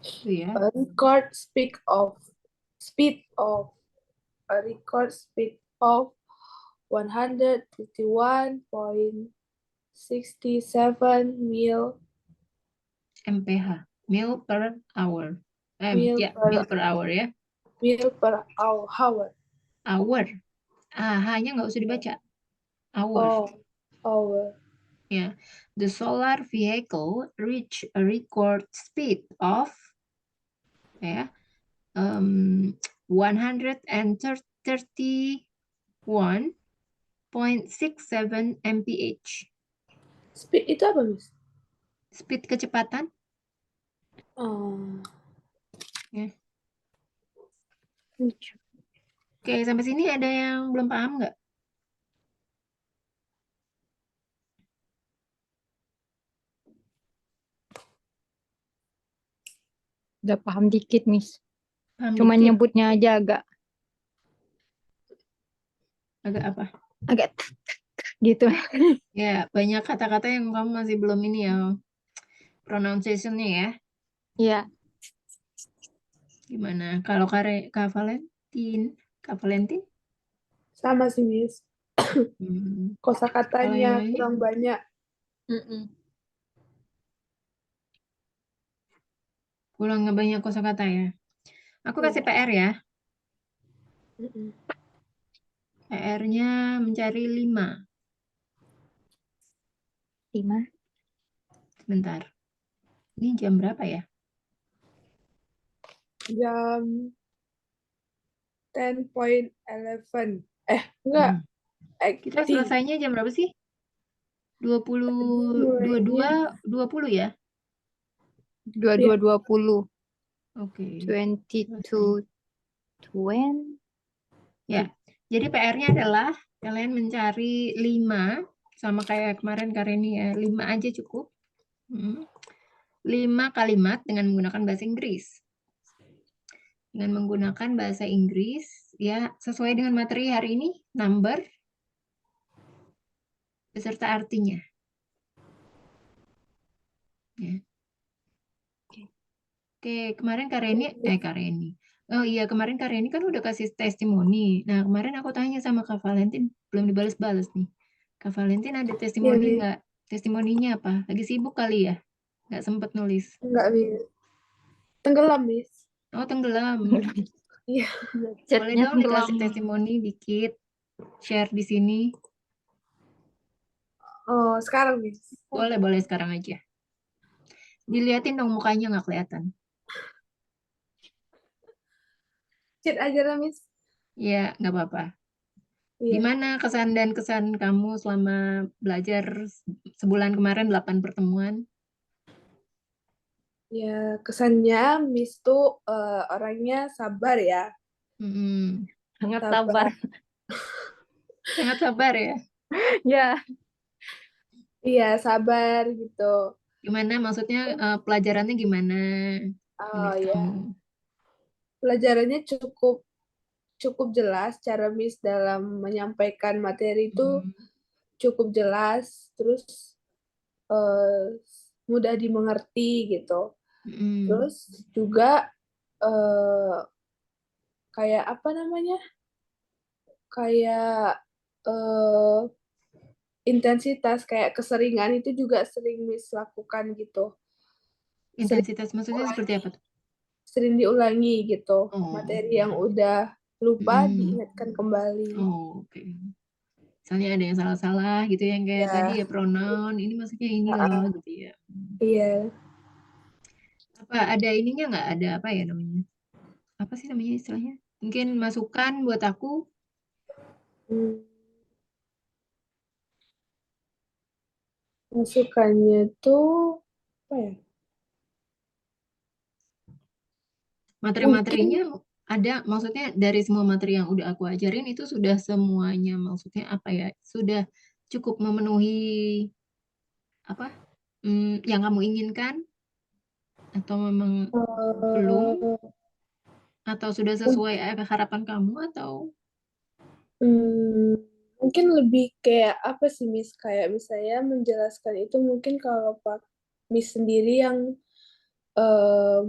itu ya. A record speed of a record speed of 151.67 mil mil per hour. Mil per hour ya. Mil per hour. Hour. H-nya nggak usah dibaca. Hour. Oh, hour. Ya, the solar vehicle reached a record speed of 131.67 mph. Speed itu apa, Miss? Speed kecepatan. Oh, Oke, sampai sini ada yang belum paham nggak? Udah paham dikit, Miss. Paham Cuman dikit? nyebutnya aja agak Agak apa? gitu. Ya, banyak kata-kata yang kamu masih belum ini ya, pronunciation-nya ya. Iya, Gimana? Kalau Kak Valentin? Kak Valentin? sama sih, Miss. Hmm. Kalau yang Kosakatanya lainnya? kurang banyak. Kurang banyak kosakata ya. Aku kasih Iya. PR ya. Mm-mm. PR-nya mencari 5. 5. Sebentar. Ini jam berapa ya? Jam 10.11. Enggak. Hmm. Kita 18. selesainya jam berapa sih? Mulainya 20 ya? 22.20. Oke. 22. 20. Ya. Jadi PR-nya adalah kalian mencari 5 sama kayak kemarin Kareni ya. 5 aja cukup. 5 kalimat dengan menggunakan bahasa Inggris. Dengan menggunakan bahasa Inggris ya sesuai dengan materi hari ini, number beserta artinya. Ya. Oke, kemarin Kareni. Oh iya, kemarin Kareni kan udah kasih testimoni. Nah, kemarin aku tanya sama Kak Valentin, belum dibales-bales nih. Kak Valentin ada Iya, testimoni Miss. nggak? Testimoninya apa? Lagi sibuk kali ya? Nggak sempet nulis. Enggak, Miss. Tenggelam, Miss. Oh, tenggelam. Iya. Boleh Chatnya dong dikasih tenggelam. testimoni dikit. Share di sini. Oh, sekarang, Miss. Boleh sekarang aja. Diliatin dong mukanya nggak kelihatan. Chat aja lah, Miss. Ya, nggak apa-apa. Iya. Gimana kesan dan kesan kamu selama belajar sebulan kemarin 8 pertemuan? Ya, kesannya Miss tuh orangnya sabar ya. Mm-mm. Sangat Sabar. sabar. Sangat sabar ya. Ya, Iya, sabar gitu. Gimana maksudnya pelajarannya gimana Oh menurut ya, kamu? pelajarannya cukup cukup jelas. Cara Miss dalam menyampaikan materi itu Mm, cukup jelas, terus eh, mudah dimengerti gitu. mm, Terus juga eh, kayak apa namanya? Kayak eh, intensitas kayak keseringan itu juga sering Miss lakukan gitu. Sering Intensitas maksudnya seperti diulangi, apa tuh? sering diulangi gitu. Oh, Materi yang udah lupa mm, diingatkan kembali. oh, oke. Misalnya ada yang salah-salah gitu yang kayak tadi Ya, ya pronoun, ini maksudnya ini loh gitu ya. iya. Apa ada ininya nggak? Ada apa ya namanya? Apa sih namanya istilahnya? Mungkin masukan buat aku. Hmm, Masukannya tuh apa ya? Mungkin Materi-materinya ada, maksudnya dari semua materi yang udah aku ajarin itu sudah semuanya, maksudnya apa ya, sudah cukup memenuhi apa yang kamu inginkan atau memang belum eh, atau sudah sesuai harapan kamu atau hmm, mungkin lebih kayak apa sih Miss? Kayak misalnya menjelaskan itu mungkin kalau Pak Miss sendiri yang em,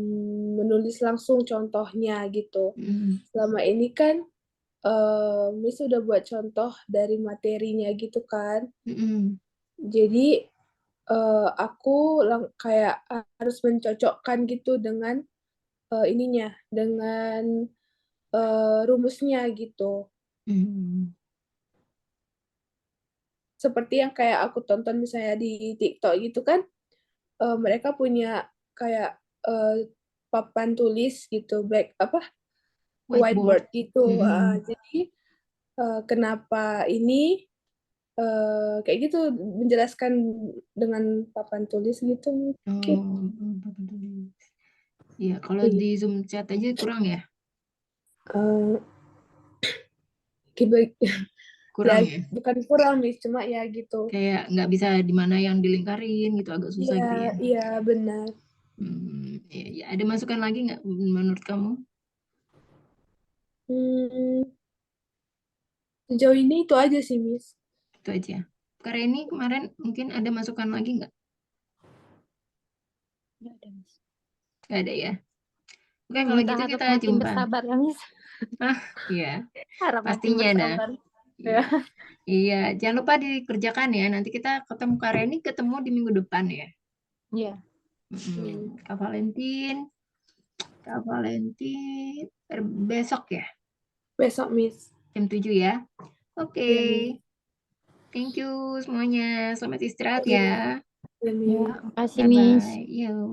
menulis langsung contohnya gitu. mm, Selama ini kan Miss udah buat contoh dari materinya gitu kan. mm, Jadi aku kayak harus mencocokkan gitu dengan ininya, dengan rumusnya gitu. mm. seperti yang kayak aku tonton misalnya di TikTok gitu kan, mereka punya kayak papan tulis gitu, Whiteboard. whiteboard gitu. Mm-mm. Jadi kenapa ini kayak gitu menjelaskan dengan papan tulis gitu mungkin. Papan tulis. Iya, kalau Iya. di Zoom chat aja kurang ya? Eh, kiba- ya Kurang ya? bukan kurang Miss, cuma ya gitu. Kayak nggak bisa di mana yang dilingkarin gitu, agak susah Iya, gitu ya. iya benar. Iya, iya. Ada masukan lagi nggak menurut kamu? Hmm, sejauh ini itu aja sih Miss. Itu aja. Karena ini kemarin mungkin ada masukan lagi nggak? Nggak ada, Miss. Nggak ada ya. Oke, kalau Minta gitu harap kita makin jumpa. bersabar ya, Miss. Ah, iya, Harap makin pastinya dah. bersabar. Iya. Iya, jangan lupa dikerjakan ya. Nanti kita ketemu Kak Reni, ketemu di minggu depan ya. Iya. Kak Valentin, besok ya, Besok Miss. jam 7 ya. Oke, Iya Miss. thank you semuanya. Selamat istirahat Iya, ya. iya Ya, Miss. makasih, Miss. Bye-bye. Yuk.